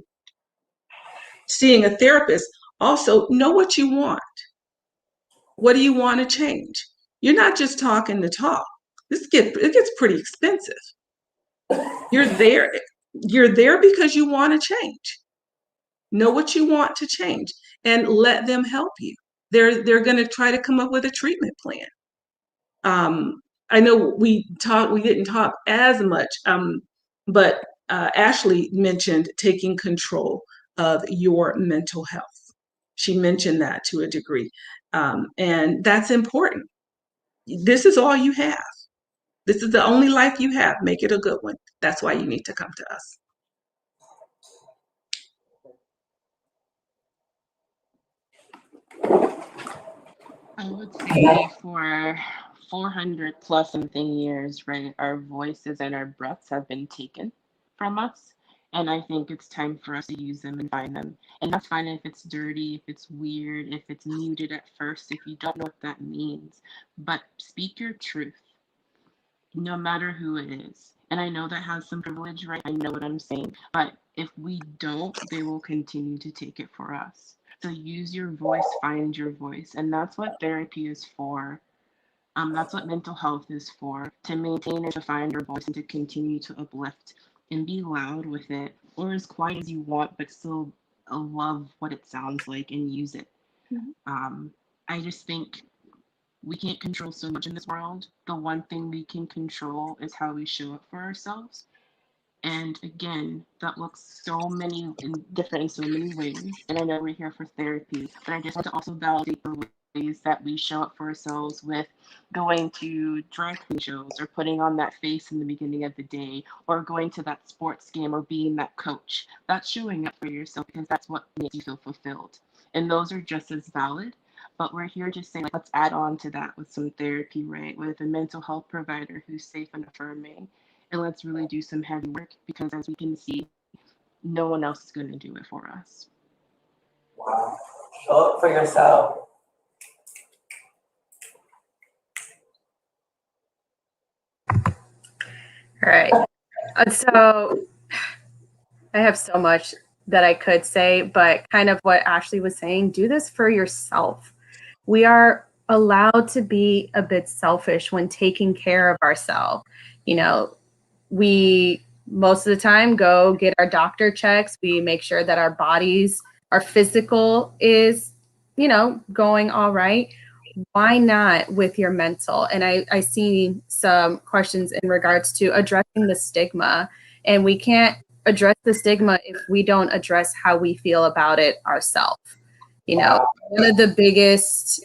seeing a therapist, also know what you want. What do you want to change? You're not just talking to talk. It gets pretty expensive. You're there because you want to change. Know what you want to change and let them help you. They're going to try to come up with a treatment plan. I know we didn't talk as much, but Ashley mentioned taking control of your mental health. She mentioned that to a degree. And that's important. This is all you have. This is the only life you have. Make it a good one. That's why you need to come to us. I would say for 400 plus something years, right, our voices and our breaths have been taken from us. And I think it's time for us to use them and find them. And that's fine if it's dirty, if it's weird, if it's muted at first, if you don't know what that means. But speak your truth, no matter who it is. And I know that has some privilege, right? I know what I'm saying. But if we don't, they will continue to take it for us. So use your voice, find your voice. And that's what therapy is for. That's what mental health is for, to maintain and to find your voice and to continue to uplift and be loud with it, or as quiet as you want, but still love what it sounds like and use it. I just think we can't control so much in this world. The one thing we can control is how we show up for ourselves. And again, that looks different in so many ways. And I know we're here for therapy, but I just want to also validate the ways that we show up for ourselves with going to drag queen shows or putting on that face in the beginning of the day or going to that sports game or being that coach. That's showing up for yourself because that's what makes you feel fulfilled. And those are just as valid. But we're here to say, let's add on to that with some therapy, right? With a mental health provider who's safe and affirming. And let's really do some heavy work because as we can see, no one else is going to do it for us. Wow. Show up for yourself. All right. So I have so much that I could say, but kind of what Ashley was saying, do this for yourself. We are allowed to be a bit selfish when taking care of ourselves. You know, we most of the time go get our doctor checks. We make sure that our bodies, our physical is, going all right. Why not with your mental? And I see some questions in regards to addressing the stigma, and we can't address the stigma if we don't address how we feel about it ourselves. One of the biggest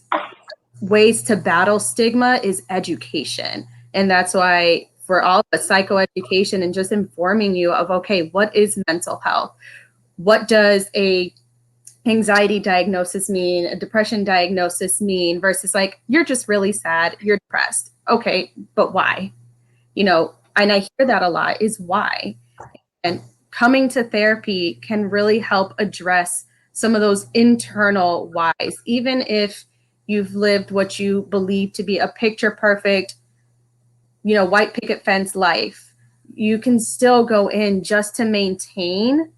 ways to battle stigma is education. And that's why for all the psychoeducation and just informing you of, okay, what is mental health? What does a anxiety diagnosis mean? A depression diagnosis mean? Versus like, you're just really sad, you're depressed. Okay, but why? And I hear that a lot is why. And coming to therapy can really help address some of those internal whys, even if you've lived what you believe to be a picture perfect, white picket fence life. You can still go in just to maintain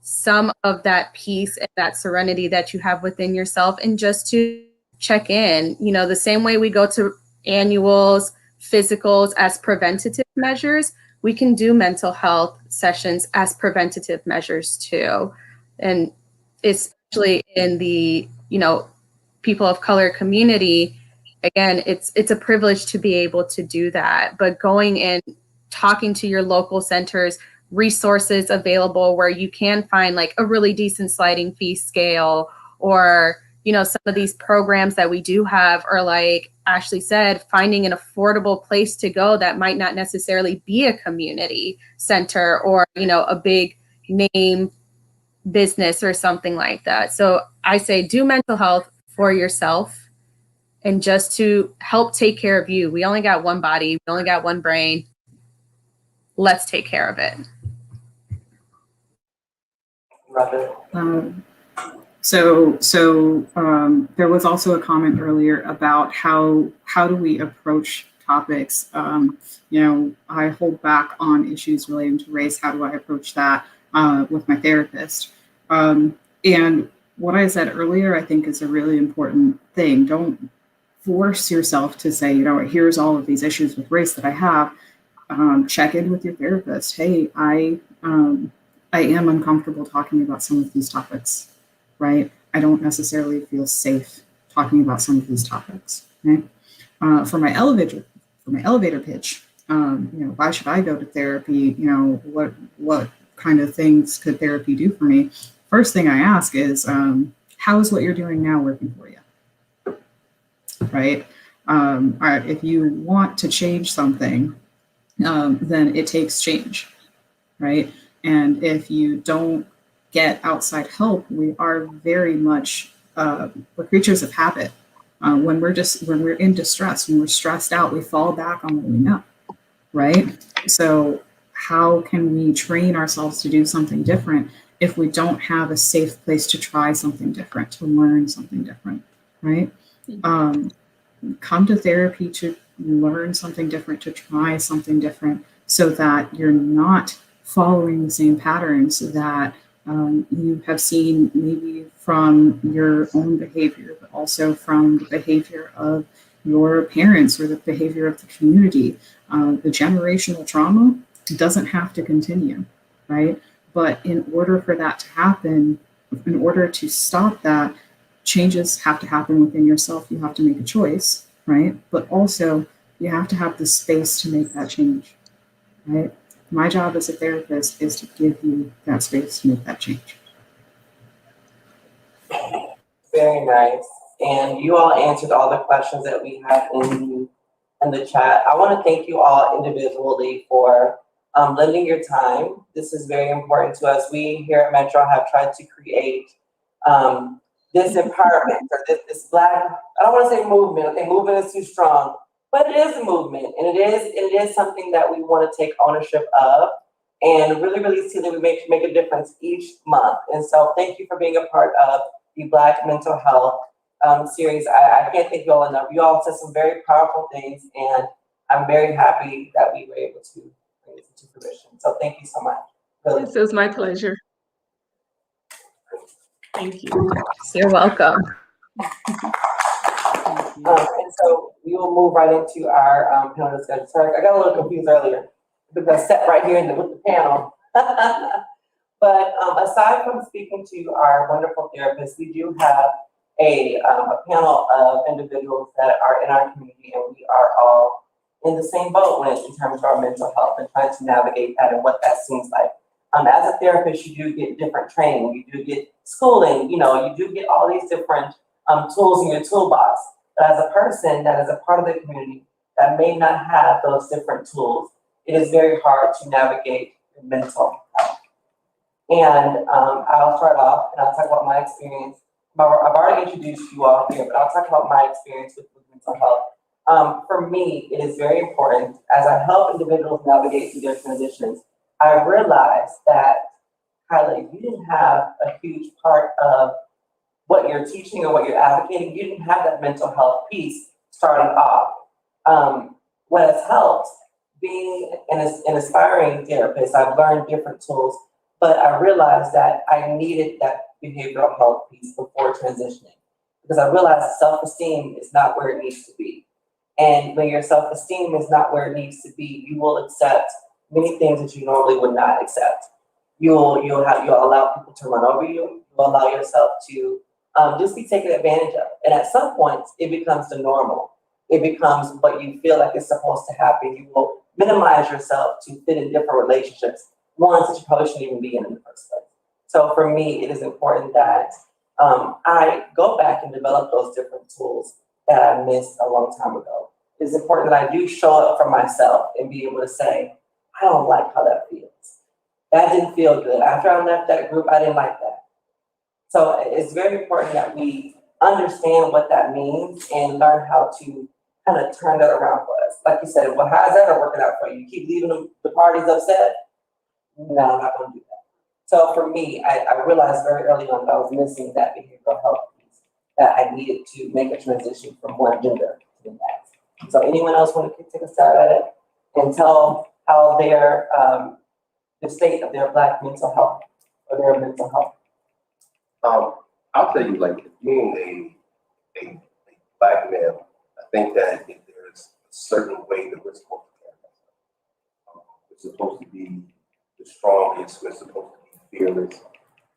some of that peace and that serenity that you have within yourself, and just to check in, the same way we go to annuals, physicals as preventative measures, we can do mental health sessions as preventative measures too. And especially in the, people of color community, again, it's a privilege to be able to do that. But going and talking to your local centers, resources available where you can find like a really decent sliding fee scale, or, some of these programs that we do have are, like Ashley said, finding an affordable place to go that might not necessarily be a community center or, a big name business or something like that. So I say do mental health for yourself and just to help take care of you. We only got one body, we only got one brain. Let's take care of it. There was also a comment earlier about how do we approach topics. I hold back on issues relating to race. How do I approach that with my therapist? And what I said earlier, I think is a really important thing. Don't force yourself to say, here's all of these issues with race that I have. Check in with your therapist. Hey, I am uncomfortable talking about some of these topics, right? I don't necessarily feel safe talking about some of these topics, right? For my elevator pitch, why should I go to therapy? What kind of things could therapy do for me? First thing I ask is, how is what you're doing now working for you? Right? All right, if you want to change something, then it takes change, right? And if you don't get outside help, we are very much, we're creatures of habit. When we're in distress, when we're stressed out, we fall back on what we know, right? So how can we train ourselves to do something different if we don't have a safe place to try something different, to learn something different, right? Come to therapy to learn something different, to try something different, so that you're not following the same patterns that you have seen maybe from your own behavior, but also from the behavior of your parents or the behavior of the community. The generational trauma doesn't have to continue, right? But in order for that to happen, in order to stop that, changes have to happen within yourself. You have to make a choice, right? But also you have to have the space to make that change, right? My job as a therapist is to give you that space to make that change. Very nice. And you all answered all the questions that we had in the chat. I want to thank you all individually for lending your time. This is very important to us. We here at Metro have tried to create this empowerment, or this Black, I don't want to say movement. I think movement is too strong, but it is a movement, and it is something that we want to take ownership of and really, really see that we make a difference each month. And so thank you for being a part of the Black Mental Health series. I can't thank you all enough. You all said some very powerful things, and I'm very happy that we were able to bring this into fruition. So thank you so much. Really. This is my pleasure. Thank you. You're welcome. And so we will move right into our panel discussion. Sorry, I got a little confused earlier because I sat right here with the panel. But aside from speaking to our wonderful therapists, we do have a panel of individuals that are in our community, and we are all in the same boat in terms of our mental health and trying to navigate that and what that seems like. As a therapist, you do get different training, you do get schooling, you do get all these different tools in your toolbox. But as a person that is a part of the community that may not have those different tools, it is very hard to navigate your mental health. And I'll start off and I'll talk about my experience. I've already introduced you all here, but I'll talk about my experience with mental health. For me, it is very important as I help individuals navigate through their transitions. I realized that, Kyla, you didn't have a huge part of what you're teaching or what you're advocating. You didn't have that mental health piece starting off. What has helped being an aspiring therapist, I've learned different tools, but I realized that I needed that behavioral health piece before transitioning, because I realized self-esteem is not where it needs to be. And when your self-esteem is not where it needs to be, you will accept many things that you normally would not accept. You'll allow people to run over you. You'll allow yourself to just be taken advantage of. And at some point, it becomes the normal. It becomes what you feel like is supposed to happen. You will minimize yourself to fit in different relationships, ones that you probably shouldn't even be in the first place. So for me, it is important that I go back and develop those different tools that I missed a long time ago. It's important that I do show up for myself and be able to say, I don't like how that feels. That didn't feel good. After I left that group, I didn't like that. So it's very important that we understand what that means and learn how to kind of turn that around for us. Like you said, well, how's that working out for you? You keep leaving the parties upset? No, I'm not gonna do that. So for me, I realized very early on that I was missing that behavioral health piece, that I needed to make a transition from one gender to the next. So anyone else want to take a stab at it and tell how their, the state of their Black mental health or their mental health? I'll tell you, like, being a Black male, I think that if there's a certain way that we're supposed to carry ourselves, we're supposed to be the strongest, we're supposed to be fearless,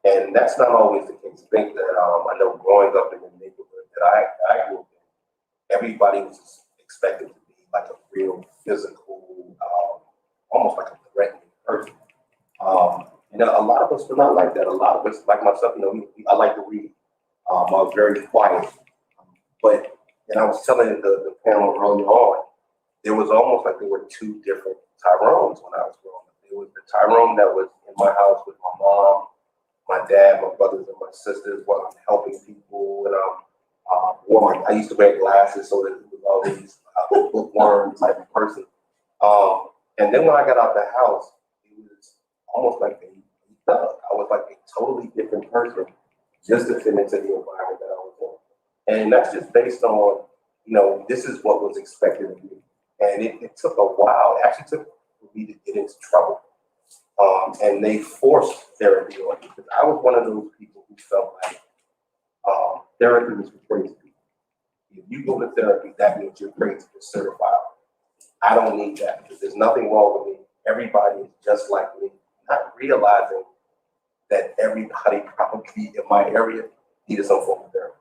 and that's not always the case. I think that I know growing up in the neighborhood that I grew up in, everybody was expected to be like a real physical, almost like a threatening person. You know, a lot of us were not like that. A lot of us, like myself, you know, I like to read. I was very quiet, but and I was telling the panel earlier on, there was almost like there were two different Tyrones when I was growing up. There was the Tyrone that was in my house with my mom, my dad, my brothers, and my sisters, while I'm helping people, and I used to wear glasses so that it was always a bookworm type of person. And then when I got out the house, it was almost like a thug. I was like a totally different person just to fit into the environment that I was in. And that's just based on, you know, this is what was expected of me. And it took a while. It actually took for me to get into trouble. And they forced therapy on me because I was one of those people who felt like therapy was for crazy people. If you go to therapy, that means you're crazy, you're certified. I don't need that because there's nothing wrong with me. Everybody is just like me. Not realizing that everybody probably in my area needed some form of therapy.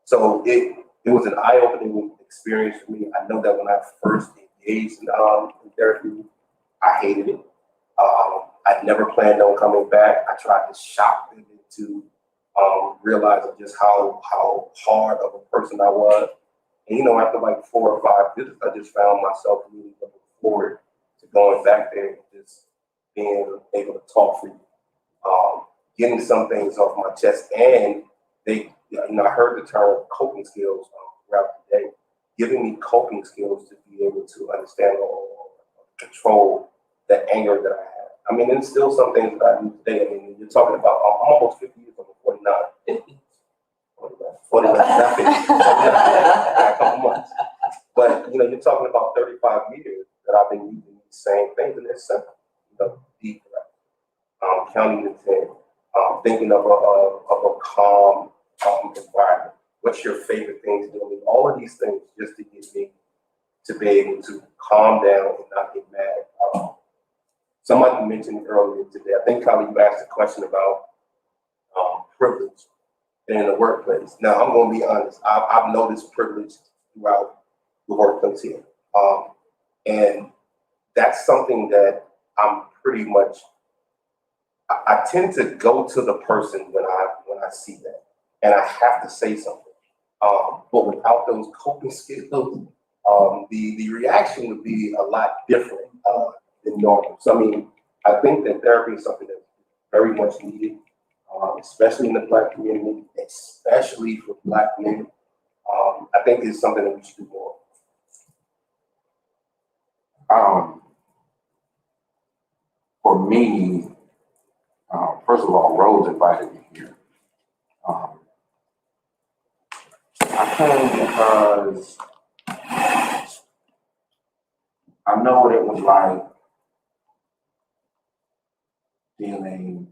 So it was an eye-opening experience for me. I know that when I first engaged in therapy, I hated it. I never planned on coming back. I tried to shock them into realizing just how hard of a person I was. And you know, after like 4 or 5 visits, I just found myself really looking forward to going back there and just being able to talk freely, getting some things off my chest. And they, you know, I heard the term coping skills throughout the day, giving me coping skills to be able to understand or control the anger that I have. I mean, there's still some things that I do today. I mean, you're talking about, I'm almost 50 years old, 49. 49, not 50. A couple months. But, you know, you're talking about 35 years that I've been using these same things, and it's simple. You know, deep breath, counting to 10, thinking of a calm environment. What's your favorite thing to do? I mean, all of these things just to get me to be able to calm down and not get mad. Somebody mentioned earlier today, I think, Kylie, you asked a question about privilege in the workplace. Now, I'm going to be honest. I've noticed privilege throughout the workplace here. And that's something that I'm pretty much, I tend to go to the person when I see that, and I have to say something. But without those coping skills, the reaction would be a lot different than normal. So, I mean, I think that therapy is something that's very much needed, especially in the Black community, especially for Black men. I think it's something that we should do more. For me, first of all, Rose invited me here. I came because I know what it was like dealing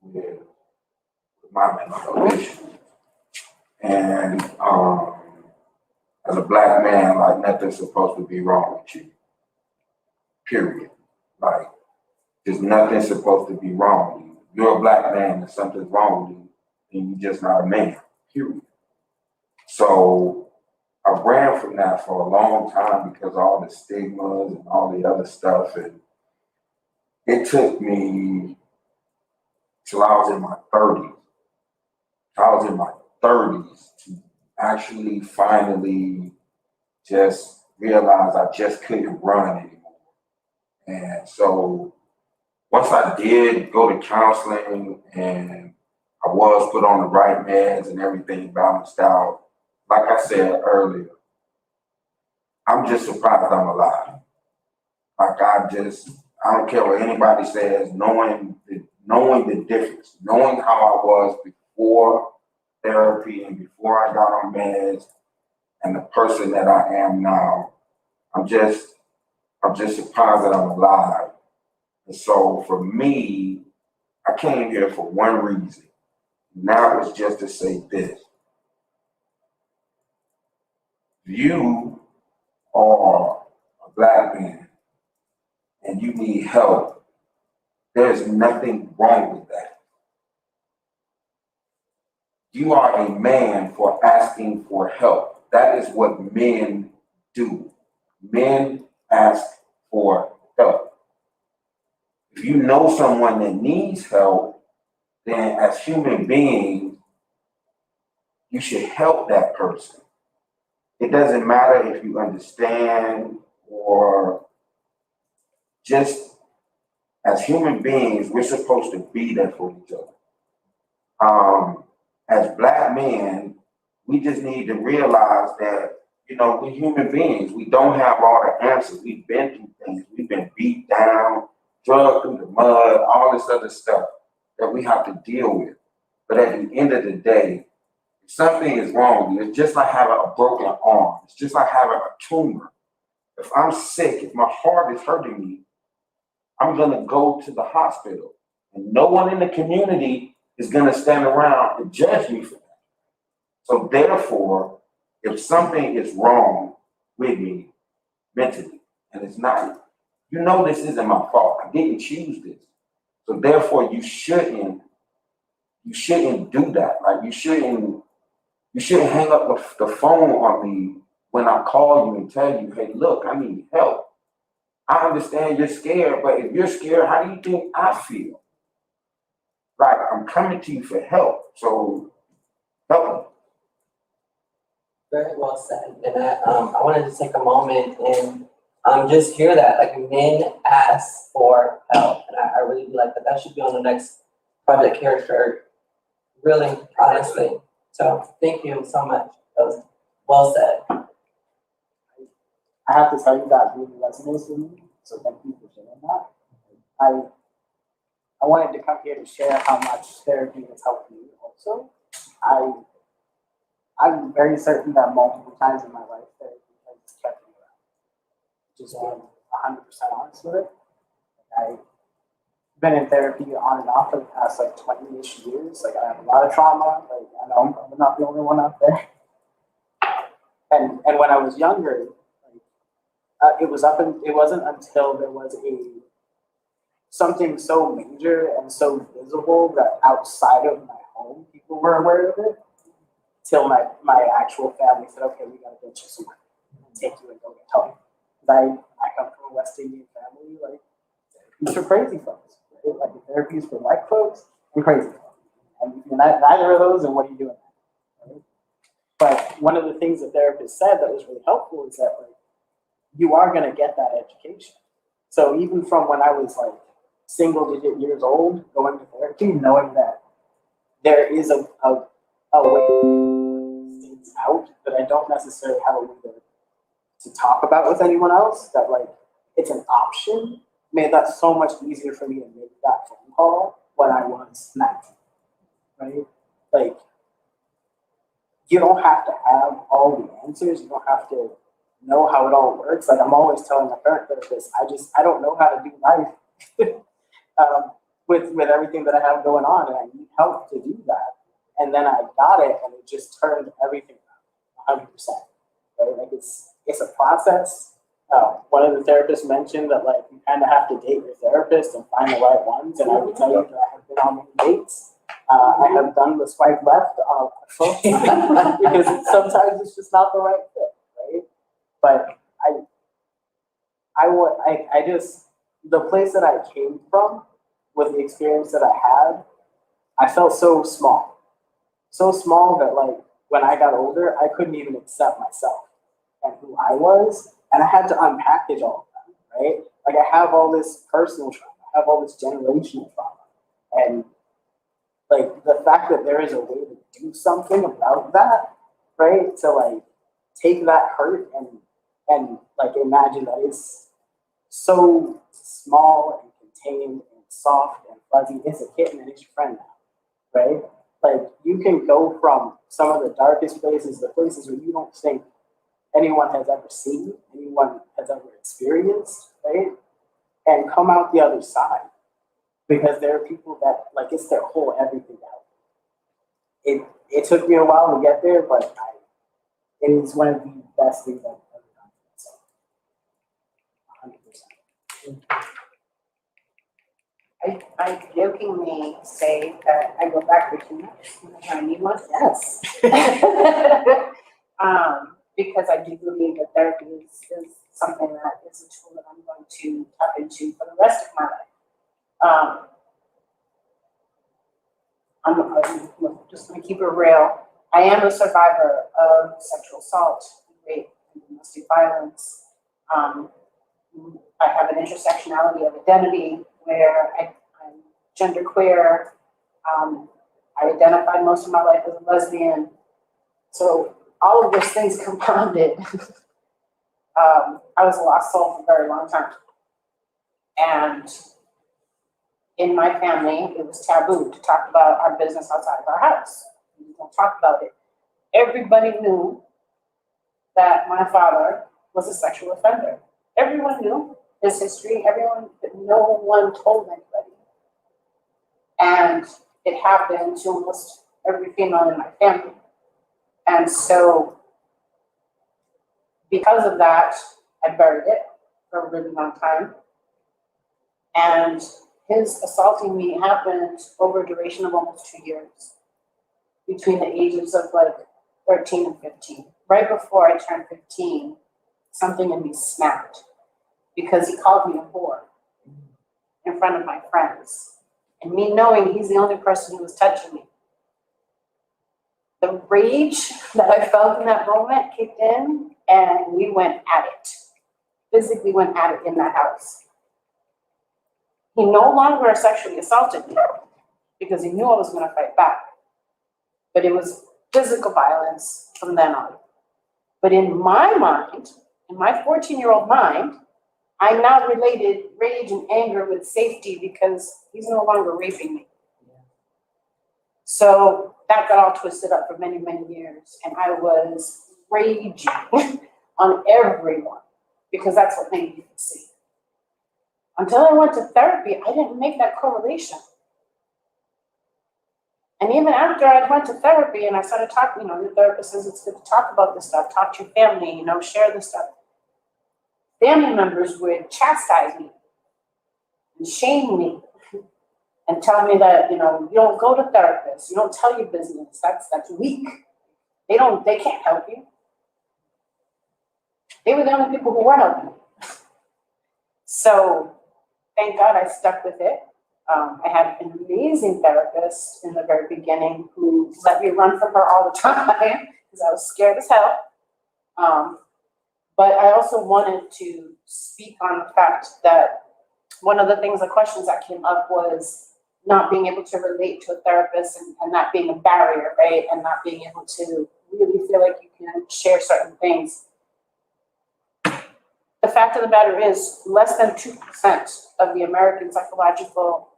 with my mental health issues. And as a Black man, like, nothing's supposed to be wrong with you. Period. Like, there's nothing supposed to be wrong with you. You're a Black man and something's wrong with you, and you're just not a man. Period. So I ran from that for a long time because of all the stigmas and all the other stuff. And it took me till I was in my 30s. I was in my 30s to actually finally just realize I just couldn't run anymore. And so once I did go to counseling and I was put on the right meds and everything balanced out. Like I said earlier, I'm just surprised I'm alive. Like I don't care what anybody says, knowing the difference, knowing how I was before therapy and before I got on meds and the person that I am now, I'm just surprised that I'm alive. And so for me, I came here for one reason. Now it's just to say this. You are a Black man and you need help. There's nothing wrong with that. You are a man for asking for help. That is what men do. Men ask for help. If you know someone that needs help, then as human beings, you should help that person. It doesn't matter if you understand or just as human beings, we're supposed to be there for each other. As Black men, we just need to realize that, we're human beings. We don't have all the answers. We've been through things. We've been beat down, drugged through the mud, all this other stuff that we have to deal with. But at the end of the day, if something is wrong, it's just like having a broken arm. It's just like having a tumor. If I'm sick, if my heart is hurting me, I'm going to go to the hospital. And no one in the community is going to stand around and judge me for that. So therefore, if something is wrong with me mentally, and it's not, this isn't my fault. I didn't choose this. So therefore, you shouldn't do that. Like you shouldn't hang up the phone on me when I call you and tell you, hey, look, I need help. I understand you're scared, but if you're scared, how do you think I feel? Like I'm coming to you for help. So help me. Very well said. And I wanted to take a moment and just hear that. Like men ask for help. And I really feel like that should be on the next project care shirt. Really, honestly. So thank you so much. That was well said. I have to tell you that really resonates with me. So thank you for sharing that. I wanted to come here to share how much therapy has helped me also. I'm very certain that multiple times in my life, therapy has kept me around. Just being 100% honest with it. I've been in therapy on and off for the past 20-ish years. I have a lot of trauma. I know I'm not the only one out there. And when I was younger, it wasn't until there was something so major and so visible that outside of my home, people were aware of it. Till my actual family said, okay, we gotta get you somewhere and take you and go get help. I come from a West Indian family, therapies for crazy folks, right? Like the therapies for white folks and crazy folks. And if you're neither of those, then what are you doing? Right? But one of the things the therapist said that was really helpful is that you are gonna get that education. So even from when I was single-digit years old, going to therapy, knowing that there is a way things out that I don't necessarily have a way to talk about with anyone else, that it's an option, made that so much easier for me to make that phone call when I was 19, right? You don't have to have all the answers. You don't have to know how it all works. I'm always telling my current therapist, I don't know how to do life with everything that I have going on, and I need help to do that. And then I got it, and it just turned everything around 100%. Right? It's a process. One of the therapists mentioned that you kind of have to date your therapist and find the right ones. And I would tell you that I have been on many dates. I have done the swipe left because sometimes it's just not the right fit, right? But the place that I came from, with the experience that I had, I felt so small that when I got older, I couldn't even accept myself and who I was, and I had to unpackage all of that, right? I have all this personal trauma, I have all this generational trauma, and like the fact that there is a way to do something about that, right? To like take that hurt and like imagine that it's so small and contained and soft and fuzzy. It's a kitten and it's your friend now, right? Like you can go from some of the darkest places, the places where you don't think anyone has ever seen, anyone has ever experienced, right? And come out the other side. Because there are people that like it's their whole everything out. It took me a while to get there, but it is one of the best things I've ever done. So, 100%. I jokingly say that I go backwards too much when I need one. Yes. Because I do believe that therapy is something that is a tool that I'm going to tap into for the rest of my life. I'm just going to keep it real. I am a survivor of sexual assault, rape, and domestic violence. I have an intersectionality of identity where I'm genderqueer. I identified most of my life as a lesbian. So all of those things compounded. I was a lost soul for a very long time. And in my family, it was taboo to talk about our business outside of our house. We don't talk about it. Everybody knew that my father was a sexual offender. Everyone knew his history. No one told anybody. And it happened to almost every female in my family. And so, because of that, I buried it for a really long time. And his assaulting me happened over a duration of almost 2 years, between the ages of like 13 and 15. Right before I turned 15, something in me snapped because he called me a whore in front of my friends. And me knowing he's the only person who was touching me. The rage that I felt in that moment kicked in and we went at it. Physically went at it in that house. He no longer sexually assaulted me because he knew I was going to fight back. But it was physical violence from then on. But in my mind, in my 14-year-old mind, I now related rage and anger with safety because he's no longer raping me. So that got all twisted up for many, many years. And I was raging on everyone because that's what made me see. Until I went to therapy, I didn't make that correlation. And even after I went to therapy and I started talking, the therapist says it's good to talk about this stuff, talk to your family, share this stuff. Family members would chastise me and shame me and tell me that, you don't go to therapists, you don't tell your business, that's weak. They can't help you. They were the only people who were helping me. So thank God I stuck with it. I had an amazing therapist in the very beginning who let me run from her all the time because I was scared as hell. But I also wanted to speak on the fact that one of the questions that came up was not being able to relate to a therapist and that being a barrier, right? And not being able to really feel like you can share certain things. The fact of the matter is less than 2% of the American Psychological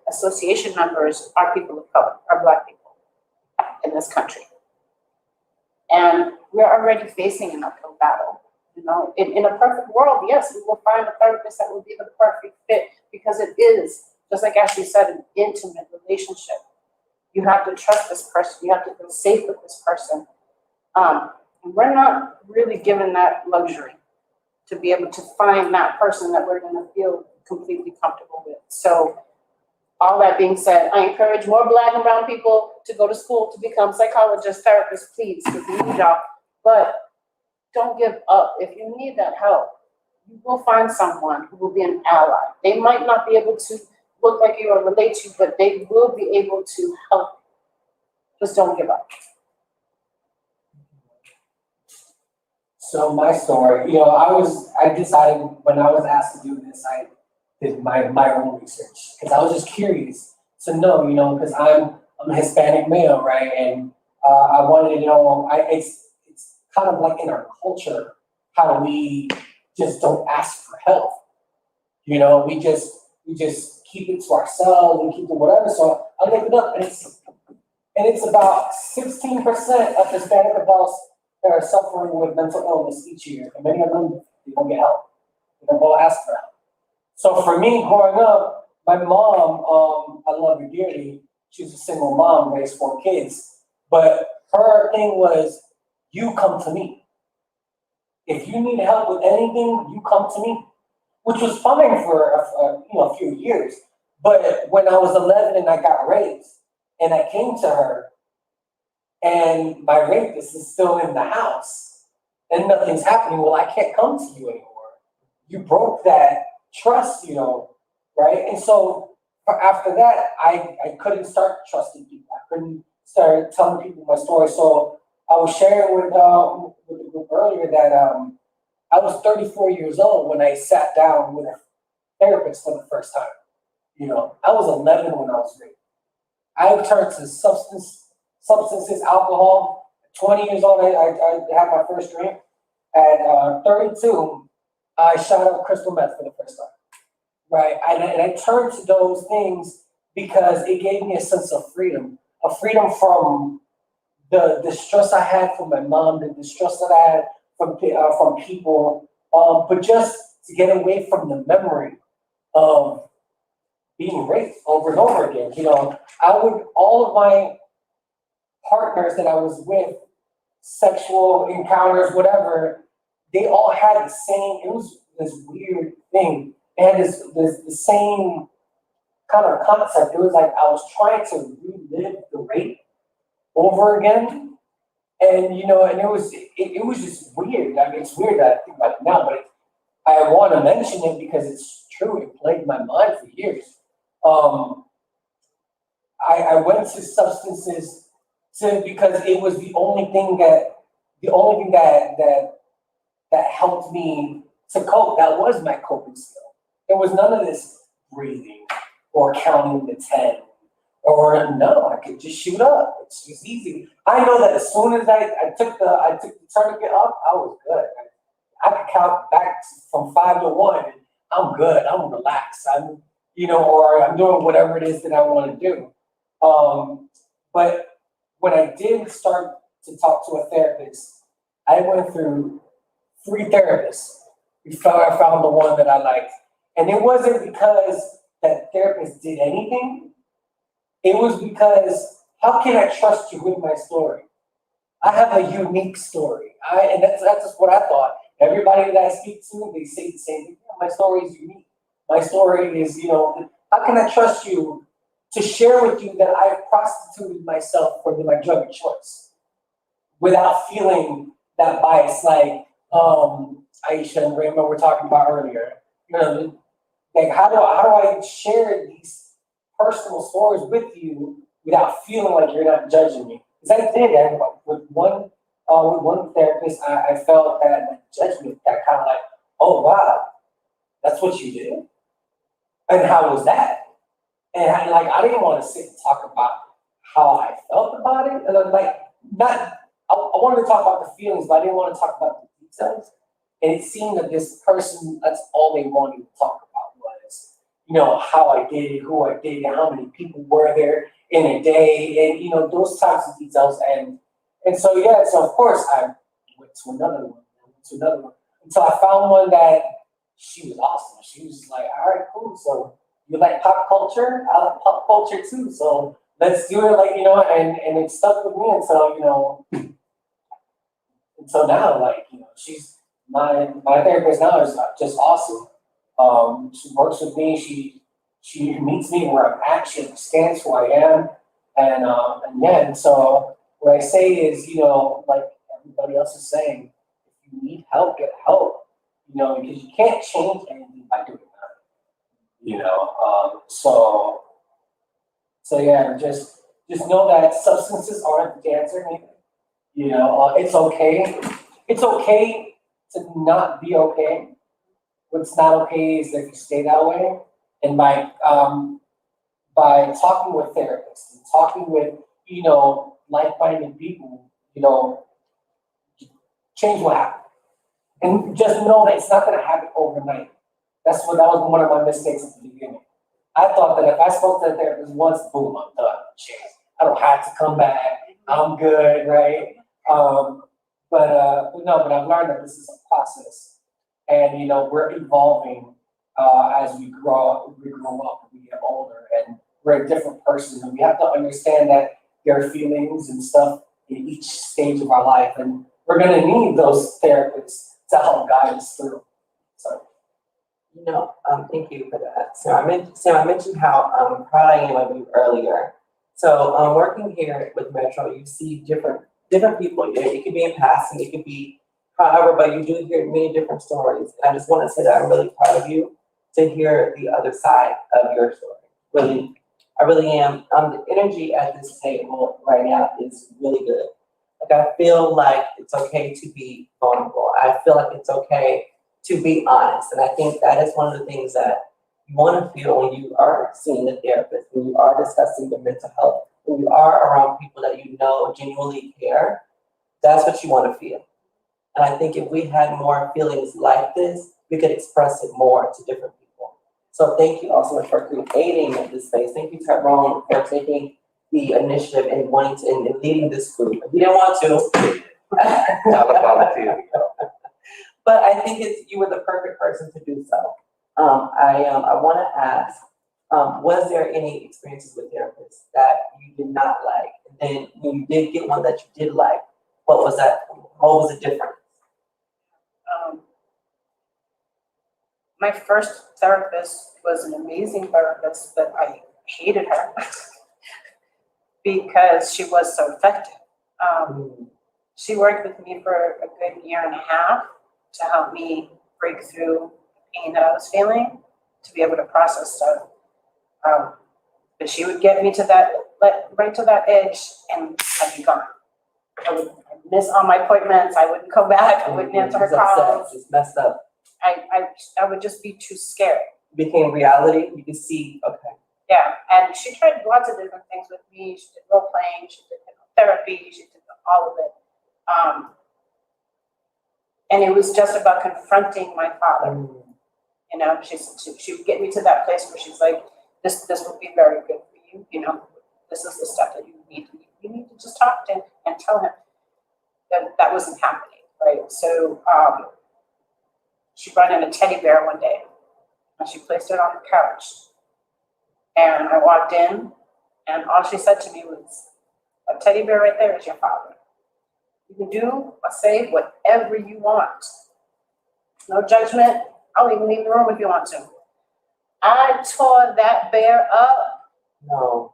Association members are people of color, are Black people in this country. And we're already facing an uphill battle. In a perfect world, yes, we will find a therapist that will be the perfect fit because it is, just like Ashley said, an intimate relationship. You have to trust this person. You have to feel safe with this person. And we're not really given that luxury to be able to find that person that we're going to feel completely comfortable with. So all that being said, I encourage more Black and brown people to go to school to become psychologists, therapists, please, because we need y'all. But don't give up. If you need that help, you will find someone who will be an ally. They might not be able to look like you or relate to you, but they will be able to help. Just don't give up. So my story, I decided when I was asked to do this, I did my own research because I was just curious to know, because I'm I'm a Hispanic male, right? And I wanted to know, it's kind of like in our culture how we just don't ask for help. You know, we just keep it to ourselves, we keep it whatever. So I looked it up, and it's about 16% of Hispanic adults that are suffering with mental illness each year, and many of them they don't get help. They don't go ask for help. So for me, growing up, my mom, I love her dearly. She was a single mom, raised 4 kids, but her thing was, you come to me. If you need help with anything, you come to me, which was fine for a few years. But when I was 11 and I got raped, and I came to her, and my rapist is still in the house, and nothing's happening, well, I can't come to you anymore. You broke that trust, right? And so after that, I couldn't start trusting people. I couldn't start telling people my story. So I was sharing with the group earlier that I was 34 years old when I sat down with a therapist for the first time. I was 11 when I was raped. I turned to substances, alcohol. 20 years old, I had my first drink. At 32, I shot up crystal meth for the first time, right? And I turned to those things because it gave me a sense of freedom, a freedom from the distress I had from my mom, the distress that I had from people, but just to get away from the memory of being raped over and over again. All of my partners that I was with, sexual encounters, whatever, they all had the same, it was this weird thing. They had the same kind of concept. It was like I was trying to relive the rape over again. And, and it was just weird. I mean, it's weird that I think about it now, but I want to mention it because it's true. It plagued my mind for years. I went to substances because it was the only thing that helped me to cope. That was my coping skill. There was none of this breathing or counting to 10 or no, I could just shoot up. It's just easy. I know that as soon as I took the tourniquet off, I was good. I could count back from 5 to 1. And I'm good. I'm relaxed. Or I'm doing whatever it is that I want to do. But when I did start to talk to a therapist, I went through 3 therapists before I found the one that I liked. And it wasn't because that therapist did anything. It was because, how can I trust you with my story? I have a unique story. And that's just what I thought. Everybody that I speak to, they say the same thing. My story is unique. My story is, how can I trust you to share with you that I've prostituted myself for my drug of choice without feeling that bias, like Iesha and Rhamah were talking about earlier. Like how do I share these personal stories with you without feeling like you're not judging me? Because I did, and with one therapist, I felt that judgment, that kind of like, oh wow, that's what you did, and how was that? And I didn't want to sit and talk about how I felt about it, and I wanted to talk about the feelings, but I didn't want to talk about the details. And it seemed that this person, that's all they wanted to talk about was, how I did it, who I did it, how many people were there in a day, and those types of details. And so of course I went to another one, until I found one that she was awesome. She was like, all right, cool. So you like pop culture? I like pop culture too. So let's do it, and it stuck with me until now. She's my therapist now is just awesome. She works with me. She meets me where I'm at. She understands who I am, and so what I say is, like everybody else is saying, if you need help, get help. Because you can't change anything by doing that. So yeah, just know that substances aren't the answer. It's okay. It's okay to not be okay. What's not okay is if you stay that way. And by by talking with therapists and talking with, you know, like-minded people, you know, change will happen. And just know that it's not gonna happen overnight. That was one of my mistakes at the beginning. I thought that if I spoke to a therapist once, boom, I'm done. Jeez, I don't have to come back. I'm good, right? But I've learned that this is a process, and you know we're evolving as we grow up, we get older, and we're a different person, and we have to understand that there are feelings and stuff in each stage of our life, and we're gonna need those therapists to help guide us through. So. Thank you for that. Sam, I mentioned how proud I am of you earlier. So working here with Metro, you see different people. It could be in passing, it could be however, but you do hear many different stories. And I just want to say that I'm really proud of you to hear the other side of your story. Really, I really am. The energy at this table right now is really good. Like I feel like it's okay to be vulnerable. I feel like it's okay to be honest. And I think that is one of the things that you want to feel when you are seeing a therapist, when you are discussing your mental health, when you are around people that you know genuinely care. That's what you want to feel. And I think if we had more feelings like this, we could express it more to different people. So thank you also for creating this space. Thank you, Tyrone, for taking the initiative and wanting to and leading this group. If you didn't want to, but I think you were the perfect person to do so. I want to ask, was there any experiences with therapists that you did not like? And then when you did get one that you did like, what was that? What was the difference? My first therapist was an amazing therapist, but I hated her because she was so effective. She worked with me for a good year and a half to help me break through the pain that I was feeling, to be able to process stuff. But she would get me to that, right to that edge, and I'd be gone. I'd miss all my appointments. I wouldn't come back. I wouldn't answer her calls. Just messed up. I would just be too scared. Became reality. You could see. Okay. Yeah, and she tried lots of different things with me. She did role playing. She did therapy. She did all of it. And it was just about confronting my father. You know, she would get me to that place where she's like, this would be very good for you. You know, this is the stuff that you need to do. You need to just talk to him and tell him that wasn't happening, right? So she brought in a teddy bear one day, and she placed it on the couch. And I walked in, and all she said to me was, "A teddy bear right there is your father. You can do or say whatever you want. No judgment. I'll even leave the room if you want to." I tore that bear up. No.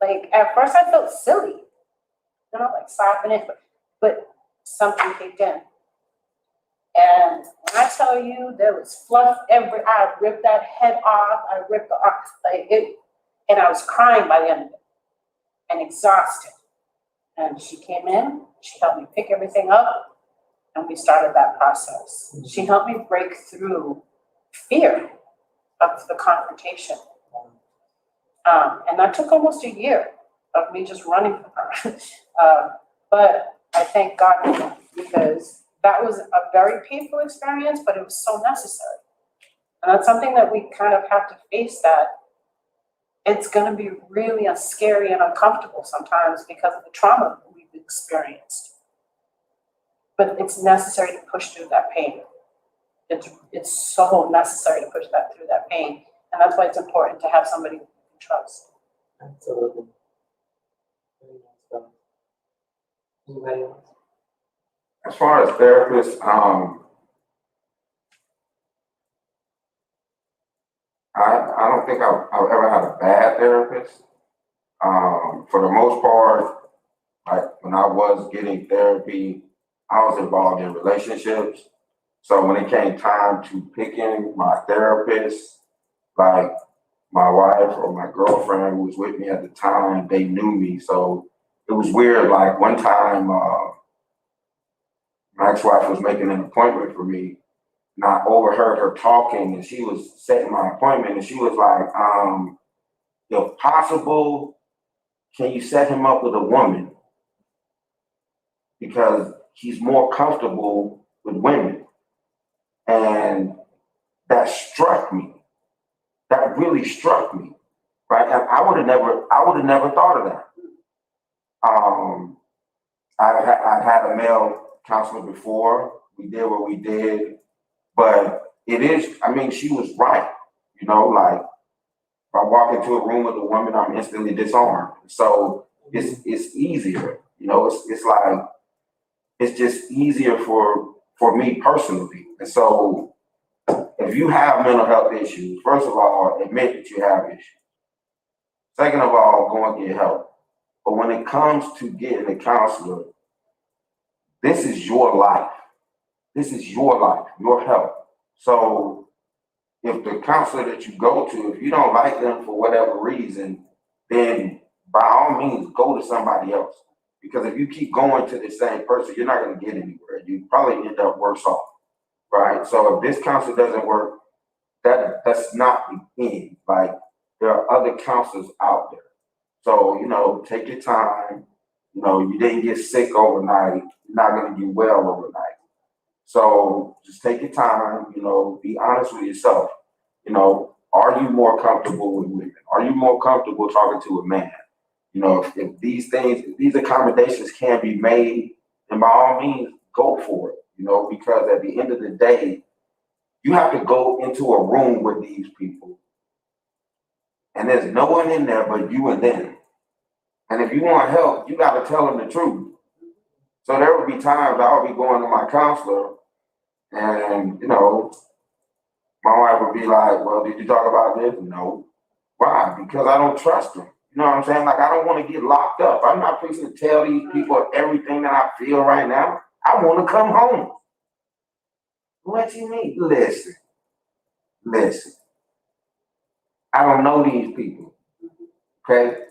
Like, at first I felt silly, you know, like slapping it, but something kicked in. And when I tell you there was fluff I ripped that head off, I ripped the off, like it, and I was crying by the end of it and exhausted. And she came in, she helped me pick everything up, and we started that process. She helped me break through fear of the confrontation. And that took almost a year of me just running from her. But I thank God for that, because that was a very painful experience, but it was so necessary. And that's something that we kind of have to face, that it's going to be really scary and uncomfortable sometimes because of the trauma that we've experienced. But it's necessary to push through that pain. It's so necessary to push through that pain. And that's why it's important to have somebody you can trust. Absolutely. Anybody else? As far as therapists, I don't think I've ever had a bad therapist. For the most part, like when I was getting therapy, I was involved in relationships. So when it came time to picking my therapist, like my wife or my girlfriend who was with me at the time, they knew me. So it was weird. Like one time, my ex-wife was making an appointment for me, and I overheard her talking, and she was setting my appointment, and she was like, if possible, can you set him up with a woman? Because he's more comfortable with women. And that struck me. That really struck me, right? And I would have never thought of that. I had a male counselor before. We did what we did, but it is, I mean, she was right. You know, like if I walk into a room with a woman, I'm instantly disarmed. So it's easier. You know, it's like, it's just easier for me personally. And so if you have mental health issues, first of all, admit that you have issues. Second of all, go and get help. But when it comes to getting a counselor, this is your life. This is your life, your health. So if the counselor that you go to, if you don't like them for whatever reason, then by all means, go to somebody else. Because if you keep going to the same person, you're not going to get anywhere. You probably end up worse off, right? So if this counselor doesn't work, that's not the end. Like, there are other counselors out there. So, you know, take your time. You know, you didn't get sick overnight. You're not going to get well overnight. So just take your time, you know, be honest with yourself. You know, are you more comfortable with women? Are you more comfortable talking to a man? You know, if these accommodations can be made, then by all means, go for it, you know, because at the end of the day, you have to go into a room with these people, and there's no one in there but you and them. And if you want help, you got to tell them the truth. So there will be times I'll be going to my counselor, and, you know, my wife would be like, well, did you talk about this? No. Why? Because I don't trust them. You know what I'm saying? Like, I don't want to get locked up. I'm not fixing to tell these people everything that I feel right now. I want to come home. What you mean? Listen. I don't know these people. Okay?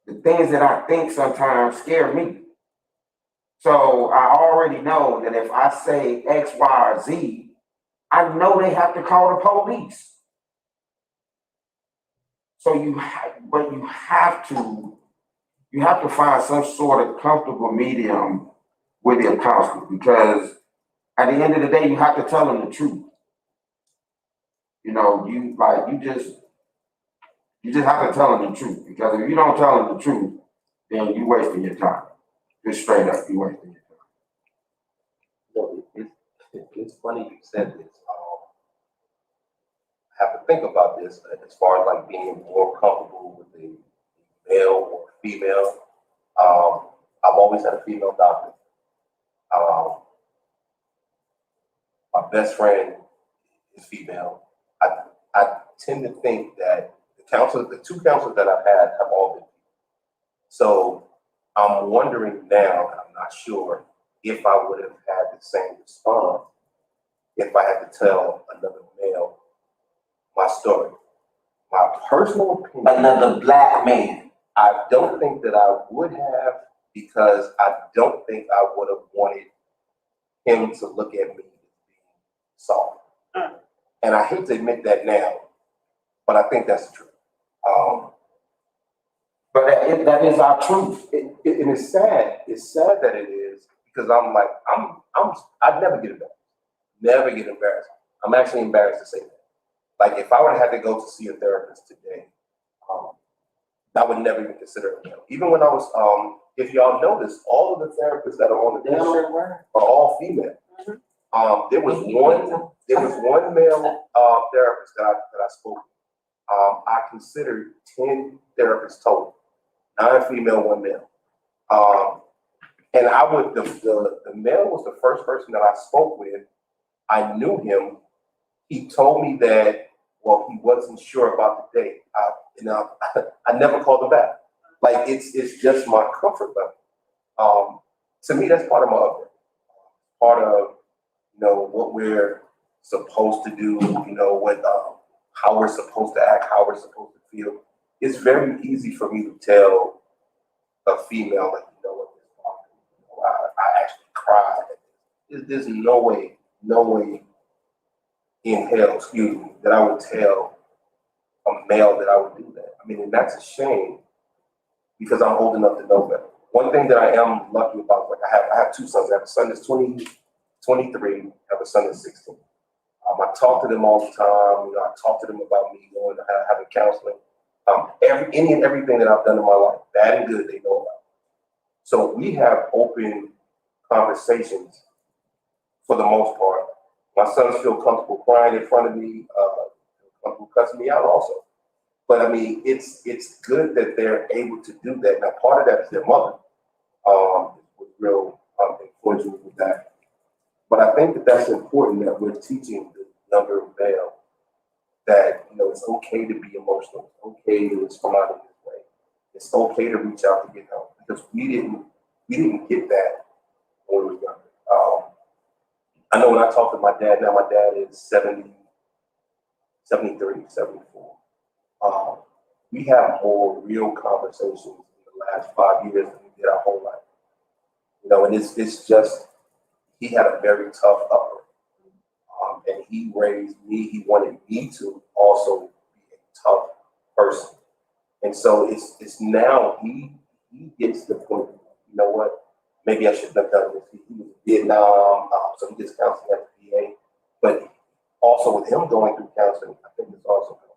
The things that I think sometimes scare me. So I already know that if I say X, Y, or Z, I know they have to call the police. So you have to find some sort of comfortable medium with your counselor, because at the end of the day, you have to tell them the truth. You know, you just have to tell them the truth, because if you don't tell them the truth, then you're wasting your time. Just straight up, you're wasting your time. No, it's funny you said this. I have to think about this as far as like being more comfortable with a male or female. I've always had a female doctor. My best friend is female. I tend to think that the two counselors that I've had have all been female. So I'm wondering now, and I'm not sure, if I would have had the same response if I had to tell another male my story. My personal opinion. Another black man. I don't think that I would have, because I don't think I would have wanted him to look at me as being soft. And I hate to admit that now, but I think that's the truth. But that is our truth. And it's sad. It's sad that it is, because I'm like, I'd never get embarrassed. Never get embarrassed. I'm actually embarrassed to say that. Like, if I would have had to go to see a therapist today, I would never even consider it male. Even when I was, if y'all notice, all of the therapists that are on the district are all female. There was one male therapist that I spoke with. I considered 10 therapists total, 9 female, 1 male. And the male was the first person that I spoke with. I knew him. He told me that, well, he wasn't sure about the date. I never called him back. Like, it's just my comfort level. To me, that's part of my upbringing. Part of, you know, what we're supposed to do, you know, how we're supposed to act, how we're supposed to feel. It's very easy for me to tell a female, like, you know what, I actually cried. There's no way in hell, excuse me, that I would tell a male that I would do that. I mean, and that's a shame because I'm old enough to know better. One thing that I am lucky about, like I have two sons. I have a son that's 23, I have a son that's 16. I talk to them all the time. I talk to them about me going to having counseling. Any and everything that I've done in my life, bad and good, they know about. So we have open conversations for the most part. My sons feel comfortable crying in front of me, comfortable cussing me out also. But I mean, it's good that they're able to do that. Now, part of that is their mother was real influential with that. But I think that that's important that we're teaching the younger male that it's okay to be emotional, it's okay to respond in this way, it's okay to reach out to get help because we didn't get that when we were younger. I know when I talk to my dad now, my dad is 70, 73, 74. We have more real conversations in the last 5 years than we did our whole life. And it's just, he had a very tough upbringing. And he raised me, he wanted me to also be a tough person. And so it's now he gets the point, you know what, maybe I shouldn't have done this. He was in Vietnam, so he gets counseling at the VA. But also with him going through counseling, I think it's also helpful.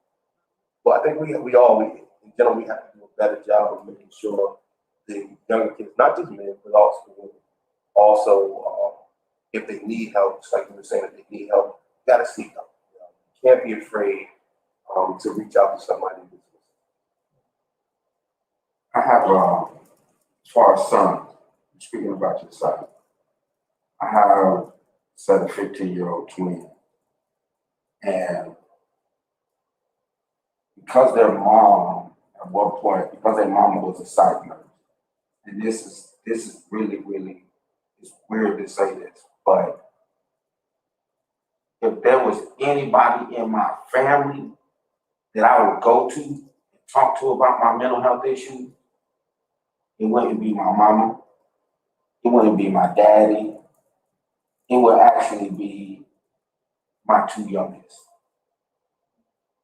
But I think we all, in general, we have to do a better job of making sure the younger kids, not just men, but also women, also if they need help, just like you were saying, if they need help, you gotta seek help. You can't be afraid to reach out to somebody. I have, as far as sons, speaking about your son, I have a 15-year-old twin. And because their mom, at one point, because their mama was a psych nurse, and this is really, really, it's weird to say this, but if there was anybody in my family that I would go to and talk to about my mental health issues, it wouldn't be my mama, it wouldn't be my daddy, it would actually be my two youngest.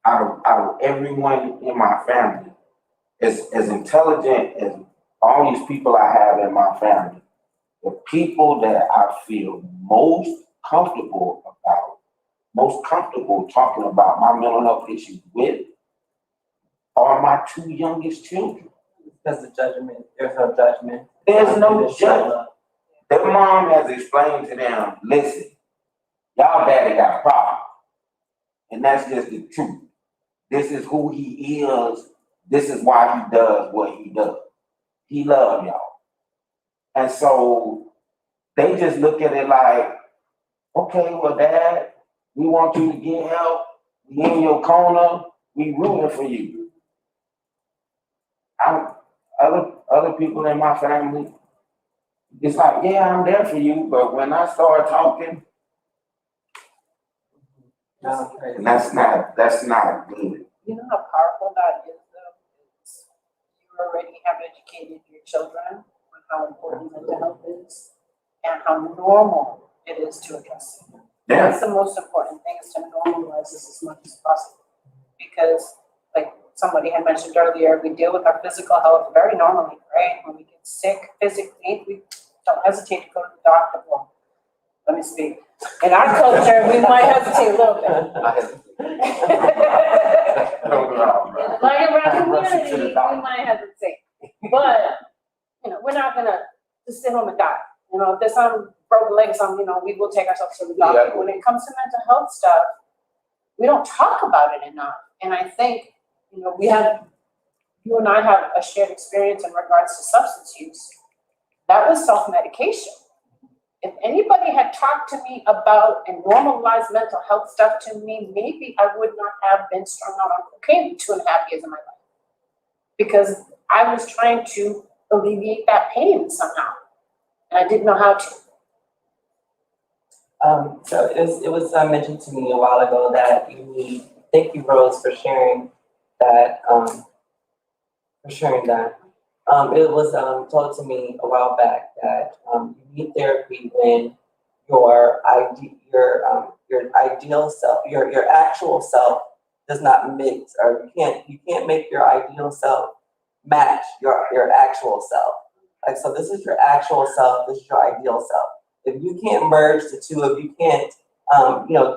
Out of everyone in my family, as intelligent as all these people I have in my family, the people that I feel most comfortable talking about my mental health issues with are my two youngest children. Because the judgment, there's no judgment. There's no judgment. Their mom has explained to them, listen, y'all daddy got a problem. And that's just the truth. This is who he is. This is why he does what he does. He loves y'all. And so they just look at it like, okay, well, Dad, we want you to get help. We in your corner. We rooting for you. Other people in my family, it's like, yeah, I'm there for you. But when I start talking, that's not good. You know how powerful that is, though? It's, you already have educated your children on how important mental health is and how normal it is to address it. Yeah. That's the most important thing, is to normalize this as much as possible. Because, like somebody had mentioned earlier, we deal with our physical health very normally, right? When we get sick physically, we don't hesitate to go to the doctor. Well, let me speak. In our culture, we might hesitate a little bit. In the migrant community, we might hesitate. But, we're not gonna just sit home and die. If there's some broken leg or something, we will take ourselves to the doctor. Yeah. When it comes to mental health stuff, we don't talk about it enough. And I think, you and I have a shared experience in regards to substance use. That was self-medication. If anybody had talked to me about and normalized mental health stuff to me, maybe I would not have been strung out on cocaine for 2.5 years of my life. Because I was trying to alleviate that pain somehow. And I didn't know how to. So it was mentioned to me a while ago that thank you, Rose, for sharing that. It was told to me a while back that you need therapy when your ideal self, your actual self does not mix, or you can't make your ideal self match your actual self. Like, so this is your actual self, this is your ideal self. If you can't merge the two, if you can't,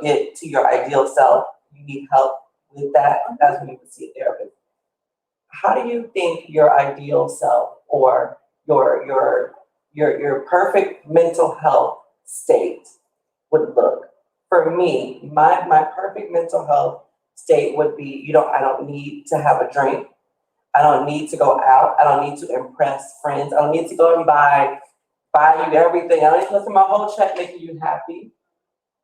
get to your ideal self, you need help with that. That's when you would see a therapist. How do you think your ideal self or your perfect mental health state would look? For me, my perfect mental health state would be, I don't need to have a drink. I don't need to go out. I don't need to impress friends. I don't need to go and buy you everything. I don't need to listen to my whole check making you happy.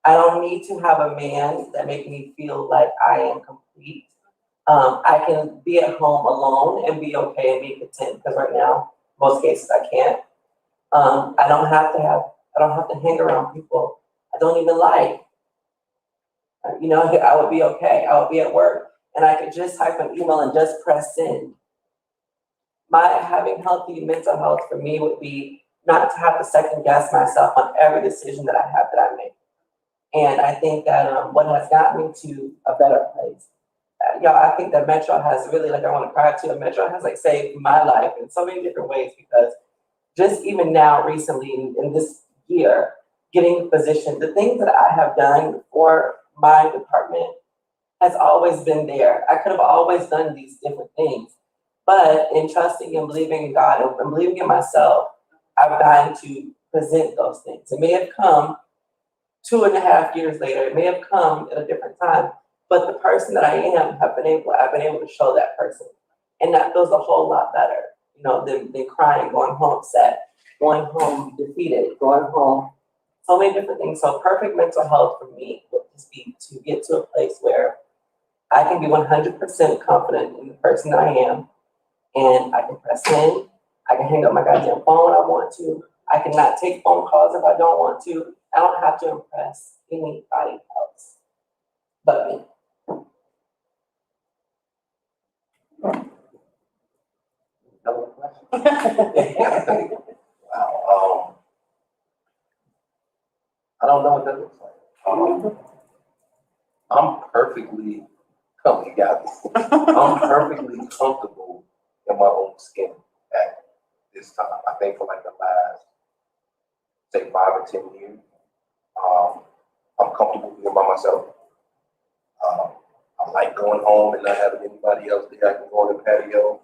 I don't need to have a man that makes me feel like I am complete. I can be at home alone and be okay and be content, because right now, most cases I can't. I don't have to hang around people I don't even like. I would be okay. I would be at work and I could just type an email and just press send. Having healthy mental health for me would be not to have to second guess myself on every decision that I make. And I think that what has gotten me to a better place. I think that Metro has really, I want to cry to, Metro has saved my life in so many different ways, because just even now, recently in this year, getting positioned, the things that I have done for my department has always been there. I could have always done these different things, but in trusting and believing in God and believing in myself, I've gotten to present those things. It may have come 2.5 years later, it may have come at a different time, but the person that I am, I've been able to show that person. And that feels a whole lot better, than crying, going home upset, going home defeated, going home, so many different things. So perfect mental health for me would just be to get to a place where I can be 100% confident in the person that I am, and I can press in, I can hang up my goddamn phone when I want to, I cannot take phone calls if I don't want to. I don't have to impress anybody else but me. Wow. I don't know what that looks like. I'm perfectly I'm perfectly comfortable in my own skin at this time. I think for the last, say, 5 or 10 years, I'm comfortable being by myself. I like going home and not having anybody else there. I can go on the patio.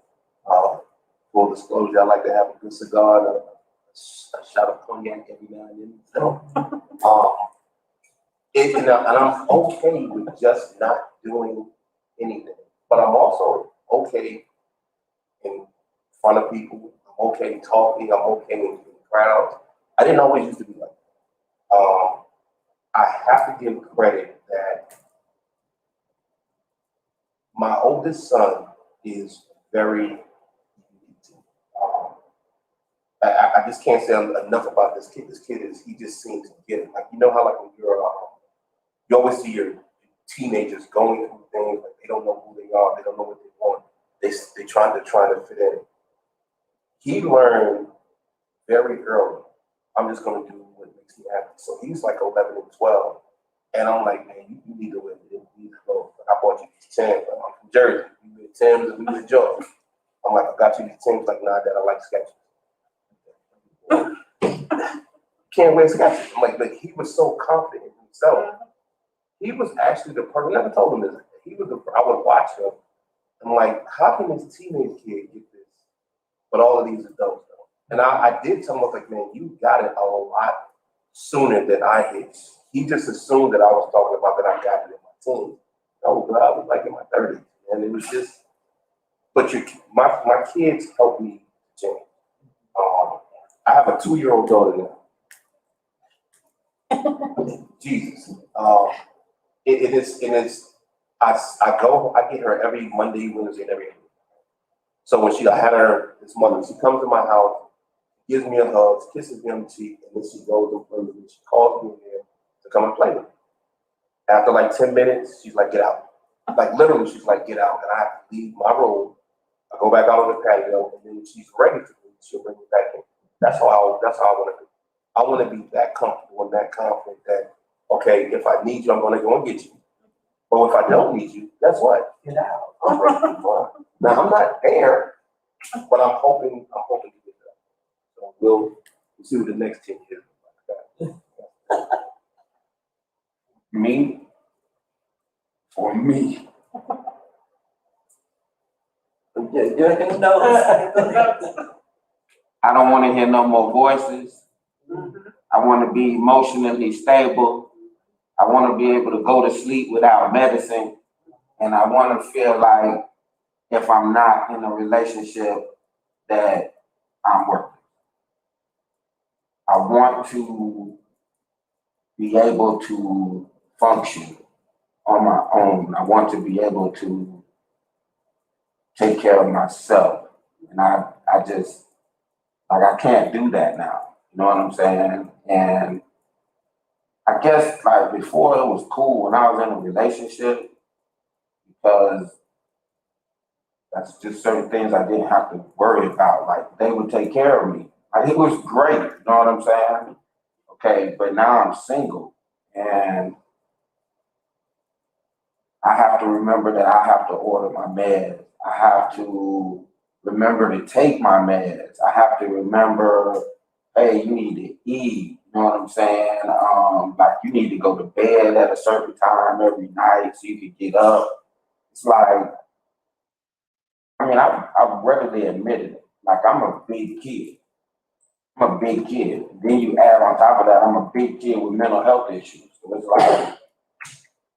Full disclosure, I like to have a good cigar, a shot of cognac every now and then. So, and I'm okay with just not doing anything. But I'm also okay in front of people. I'm okay talking. I'm okay in crowds. I didn't always used to be like that. I have to give credit that my oldest son is very I just can't say enough about this kid. This kid he just seems to get it. How when you're, you always see your teenagers going through things, they don't know who they are, they don't know what they want. They trying to fit in. He learned very early, I'm just gonna do what makes me happy. So he's 11 and 12. And I'm like, man, you need to wear these clothes. I bought you these Timbs. I'm from Jersey. We wear Timbs and we wear Jordans. I'm like, I got you these Timbs. Nah, Dad, I like Skechers. Can't wear Skechers. I'm like, he was so confident in himself. He was actually the person. I never told him this. I would watch him. I'm like, how can this teenage kid get this? But all of these adults don't. And I did tell him, I was like, man, you got it a lot sooner than I did. He just assumed that I was talking about that I got it in my teens. Oh, but I was in my 30s. And it was just, but my kids helped me change. I have a 2-year-old daughter now. Jesus. It is, I get her every Monday, Wednesday, and every day. So when I had her this morning, she comes to my house, gives me a hug, kisses me on the cheek, and then she goes and plays with me. She calls me in here to come and play with me. After 10 minutes, she's like, get out. Literally, she's like, get out. And I have to leave my room. I go back out on the patio, and then when she's ready for me, she'll bring me back in. That's how I want to be. I want to be that comfortable and that confident that, okay, if I need you, I'm going to go and get you. But if I don't need you, guess what? Get out. I'm ready to move on. Now I'm not there, but I'm hoping to get there. So we'll see what the next 10 years look like. Me, for me, I don't want to hear no more voices. I want to be emotionally stable. I want to be able to go to sleep without medicine. And I want to feel like if I'm not in a relationship that I'm working. I want to be able to function on my own. I want to be able to take care of myself. And I just, like, I can't do that now. You know what I'm saying? And I guess, like, before it was cool when I was in a relationship because that's just certain things I didn't have to worry about. Like, they would take care of me. Like, it was great. You know what I'm saying? Okay, but now I'm single and I have to remember that I have to order my meds. I have to remember to take my meds. I have to remember, hey, you need to eat. You know what I'm saying? Like you need to go to bed at a certain time every night so you can get up. It's like, I mean, I've readily admitted it. Like I'm a big kid. I'm a big kid. Then you add on top of that, I'm a big kid with mental health issues. So it's like,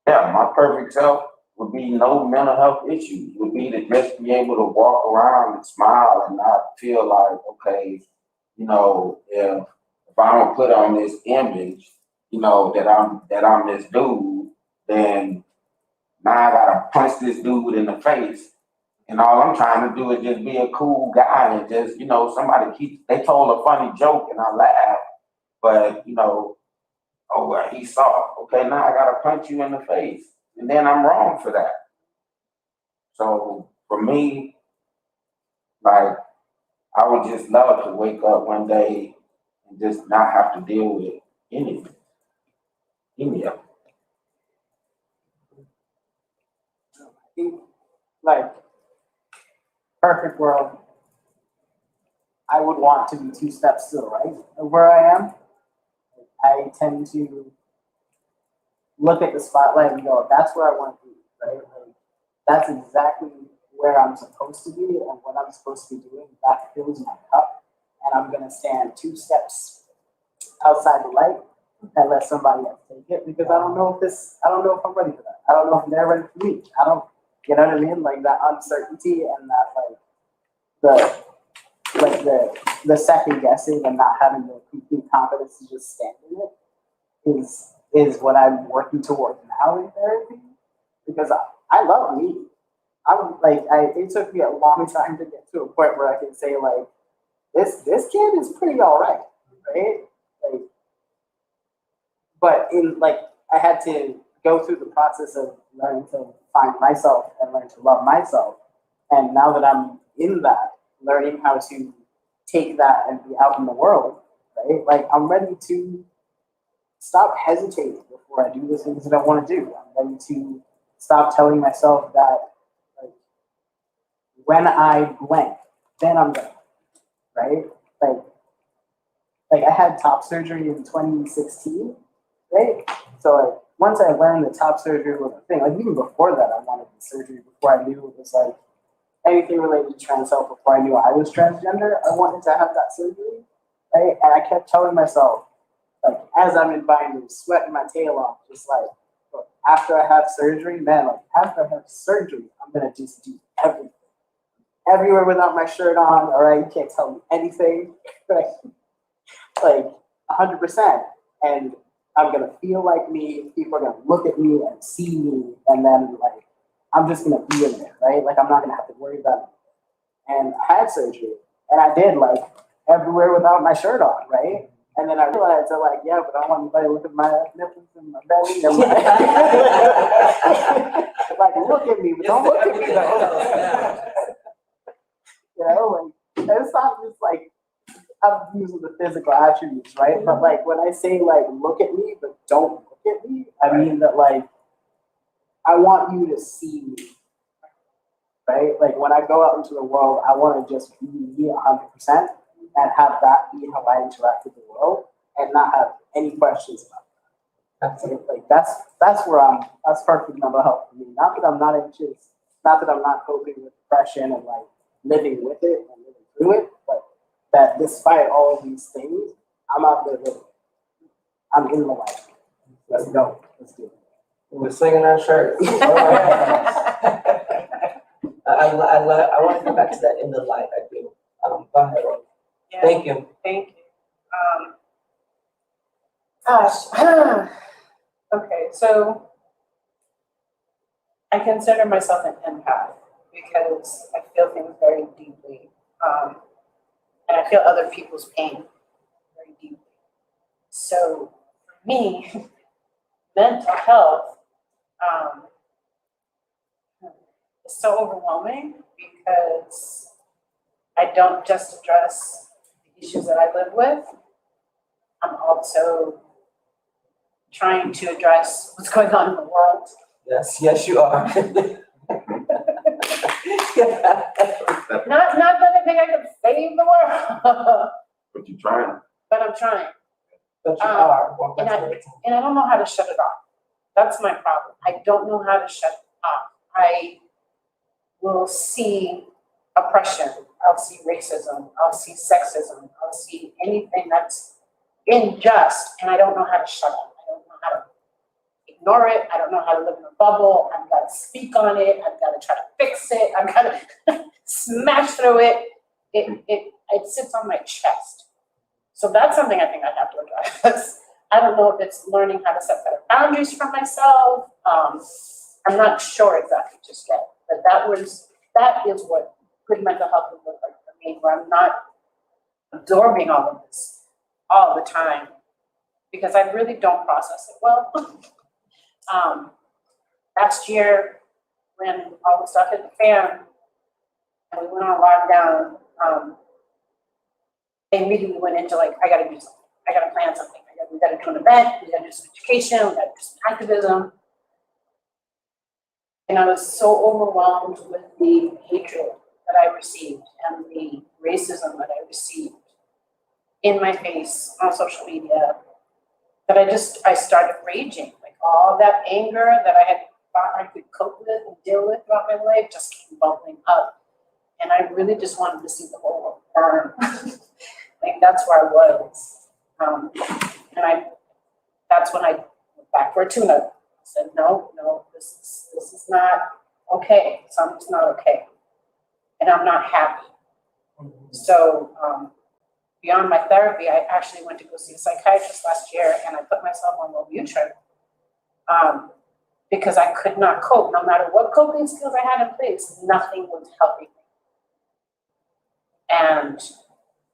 yeah, my perfect self would be no mental health issues. Would be to just be able to walk around and smile and not feel like, okay, you know, if I don't put on this image, you know, that I'm this dude, then now I gotta punch this dude in the face. And all I'm trying to do is just be a cool guy and just, you know, they told a funny joke and I laughed, but you know, oh, well, he's soft. Okay, now I gotta punch you in the face. And then I'm wrong for that. So for me, like, I would just love to wake up one day and just not have to deal with anything. Any of it. I think, like, perfect world, I would want to be 2 steps to the right of where I am. I tend to look at the spotlight and go, that's where I want to be, right? Like, that's exactly where I'm supposed to be and what I'm supposed to be doing. That fills my cup, and I'm gonna stand 2 steps outside the light and let somebody else take it because I don't know if I'm ready for that. I don't know if they're ready for me. You know what I mean? Like that uncertainty and that the second guessing and not having the complete confidence to just stand in it is what I'm working towards now in therapy because I love me. It took me a long time to get to a point where I can say like this kid is pretty all right? Like, but I had to go through the process of learning to find myself and learn to love myself. And now that I'm in that, learning how to take that and be out in the world, right? Like I'm ready to stop hesitating before I do the things that I want to do. I'm ready to stop telling myself that like when I blank, then I'm done, right? Like I had top surgery in 2016, right? So like once I learned that top surgery was a thing, like even before that, I wanted the surgery before I knew it was like anything related to trans health. Before I knew I was transgender, I wanted to have that surgery, right? And I kept telling myself, like as I'm in binders, sweating my tail off, just like look, after I have surgery, man, like after I have surgery, I'm gonna just do everything, everywhere without my shirt on. All right, you can't tell me anything, right? Like 100%, and I'm gonna feel like me. People are gonna look at me and see me, and then like I'm just gonna be in there, right? Like I'm not gonna have to worry about it. And I had surgery, and I did like everywhere without my shirt on, right? And then I realized that like, yeah, but I don't want anybody to look at my nipples and my belly and like look at me, but don't look at me though. You know, like it's not just like I'm using the physical attributes, right? But like when I say like look at me, but don't look at me, I mean that like I want you to see me, right? Like when I go out into the world, I want to just be me 100% and have that be how I interact with the world and not have any questions about that. Like that's where that's perfect mental health for me. Not that I'm not anxious, not that I'm not coping with depression and like living with it and living through it, but that despite all of these things, I'm out there living. I'm in the life. Let's go. Let's do it. We're singing our shirts. I want to go back to that in the life. I do. Go ahead. Yeah. Thank you. Thank you. Gosh. Okay, so I consider myself an empath because I feel things very deeply. And I feel other people's pain very deeply. So for me, mental health is so overwhelming because I don't just address the issues that I live with. I'm also trying to address what's going on in the world. Yes, you are. Not that I think I can save the world. But you're trying. But I'm trying. But you are. And I don't know how to shut it off. That's my problem. I don't know how to shut it off. I will see oppression. I'll see racism. I'll see sexism. I'll see anything that's unjust, and I don't know how to shut it. I don't know how to ignore it. I don't know how to live in a bubble. I've got to speak on it. I've got to try to fix it. I've got to smash through it. It sits on my chest. So that's something I think I have to address. I don't know if it's learning how to set better boundaries for myself. I'm not sure exactly just yet, but that is what good mental health would look like for me, where I'm not absorbing all of this all the time because I really don't process it well. Last year, when all the stuff hit the fan and we went on lockdown, they immediately went into like, I gotta do something. I gotta plan something. We gotta do an event. We gotta do some education. We gotta do some activism. And I was so overwhelmed with the hatred that I received and the racism that I received in my face on social media that I started raging. Like all that anger that I had thought I could cope with and deal with throughout my life just came bubbling up. And I really just wanted to see the whole world burn. Like that's where I was. And that's when I went back for a tune-up. I said, no, this is not okay. Something's not okay. And I'm not happy. So beyond my therapy, I actually went to go see a psychiatrist last year and I put myself on LoveHugh because I could not cope. No matter what coping skills I had in place, nothing was helping me. And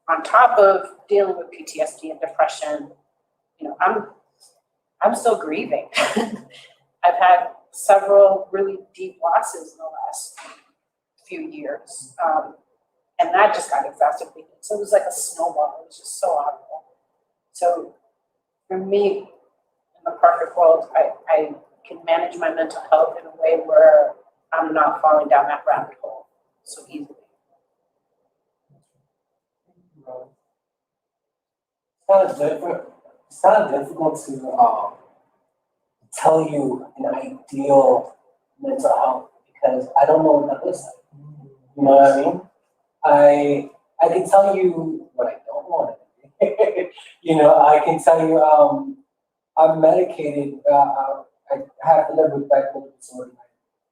on top of dealing with PTSD and depression, I'm still grieving. I've had several really deep losses in the last few years. And that just got exacerbated. So it was like a snowball. It was just so awful. So for me, in the perfect world, I can manage my mental health in a way where I'm not falling down that rabbit hole so easily. It's kind of difficult to tell you an ideal mental health because I don't know what that looks like. You know what I mean? I can tell you what I don't want to do. I can tell you I'm medicated. I have to live with bipolar disorder. I'm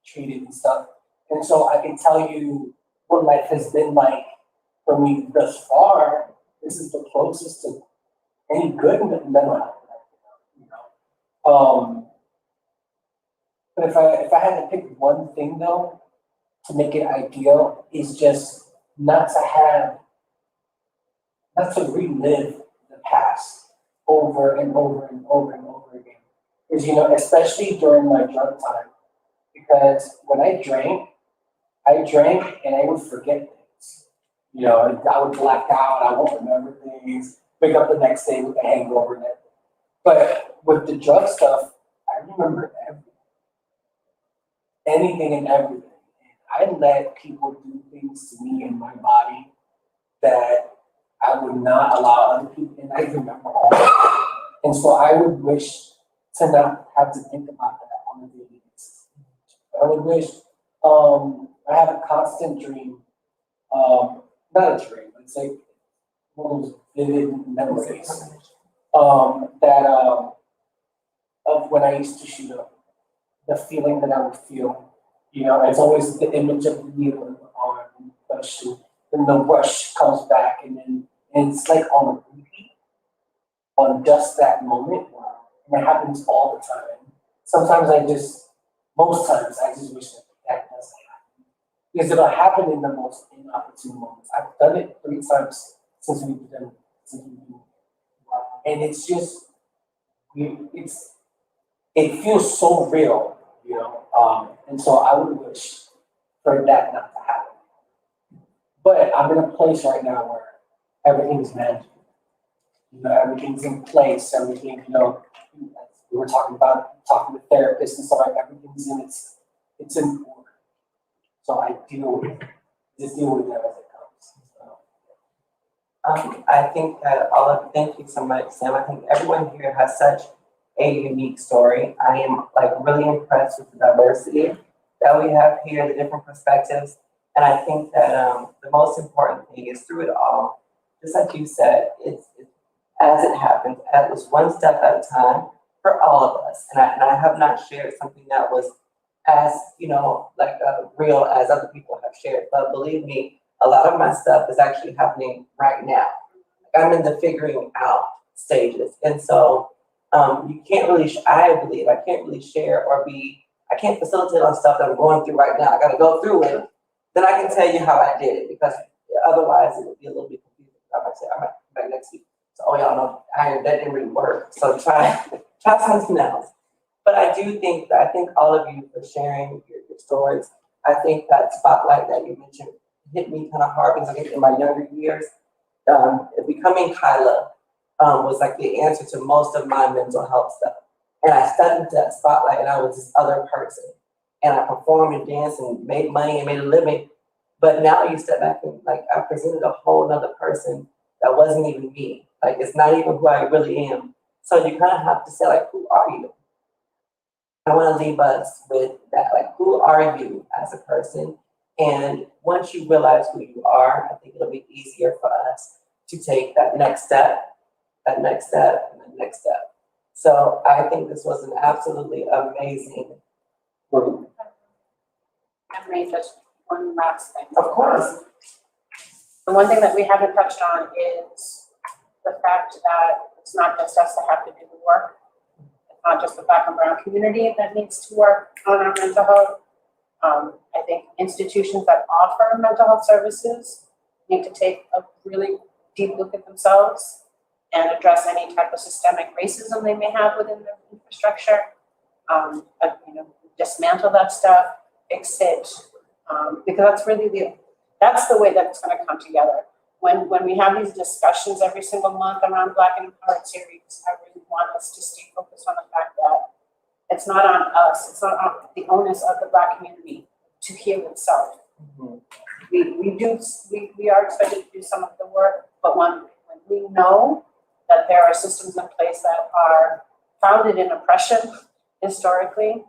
treated and stuff. And so I can tell you what life has been like for me thus far. This is the closest to any good mental health. But if I had to pick one thing though, to make it ideal, is just not to relive the past over and over and over and over again. Because especially during my drug time, because when I drank and I would forget things. I would black out, I won't remember things, wake up the next day with a hangover. But with the drug stuff, I remember everything. anything and everything. I let people do things to me in my body that I would not allow other people, and I remember all that. And so I would wish to not have to think about that on a daily basis. I would wish, I have a constant dream, not a dream, but it's like one of those vivid memories, of when I used to shoot up, the feeling that I would feel. You know, it's always the image of the needle in the arm, and the shoot, then the rush comes back, and it's like on a repeat, on just that moment. And it happens all the time. Sometimes most times I just wish that doesn't happen. Because it'll happen in the most inopportune moments. I've done it 3 times since we've been here. And it's just, it feels so real, you know. And so I would wish for that not to happen. But I'm in a place right now where everything's managed. You know, everything's in place, everything, you know, we were talking to therapists and stuff like that, everything's it's in order. So I deal with it as it comes. I think that thank you so much, Sam. I think everyone here has such a unique story. I am like really impressed with the diversity that we have here, the different perspectives. And I think that the most important thing is through it all, just like you said, it's as it happens, at least one step at a time for all of us. And I have not shared something that was as, you know, like real as other people have shared. But believe me, a lot of my stuff is actually happening right now. I'm in the figuring out stages. And so you can't really, I believe, I can't really share I can't facilitate on stuff that I'm going through right now. I got to go through it. Then I can tell you how I did it, because otherwise it would be a little bit confusing. I might say, I might come back next week. So, oh, y'all know, that didn't really work. So try something else. But I thank all of you for sharing your stories. I think that spotlight that you mentioned hit me kind of hard, because I think in my younger years, becoming Kyla was like the answer to most of my mental health stuff. And I stepped into that spotlight, and I was this other person. And I performed and danced and made money and made a living. But now you step back and like I presented a whole nother person that wasn't even me. Like it's not even who I really am. So you kind of have to say, like, who are you? I want to leave us with that, like, who are you as a person? And once you realize who you are, I think it'll be easier for us to take that next step, and the next step. So I think this was an absolutely amazing group. I made just one last thing. Of course. The one thing that we haven't touched on is the fact that it's not just us that have to do the work. It's not just the Black and Brown community that needs to work on our mental health. I think institutions that offer mental health services need to take a really deep look at themselves and address any type of systemic racism they may have within their infrastructure. Dismantle that stuff, fix it, because that's the way that it's going to come together. When we have these discussions every single month around Black and Empowered series, I really want us to stay focused on the fact that it's not on us, it's not on the onus of the Black community to heal itself. Mm-hmm. We are expected to do some of the work, but when we know that there are systems in place that are founded in oppression historically,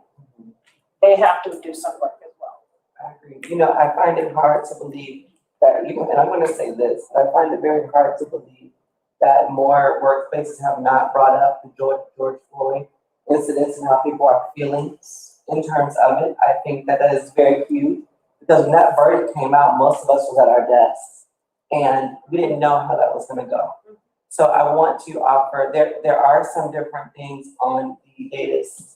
they have to do some work as well. I agree. You know, I find it hard to believe that, and I'm going to say this, I find it very hard to believe that more workplaces have not brought up the George Floyd incidents and how people are feeling in terms of it. I think that is very huge, because when that verdict came out, most of us was at our desks, and we didn't know how that was going to go. So I want to offer, there are some different things on the DATIS.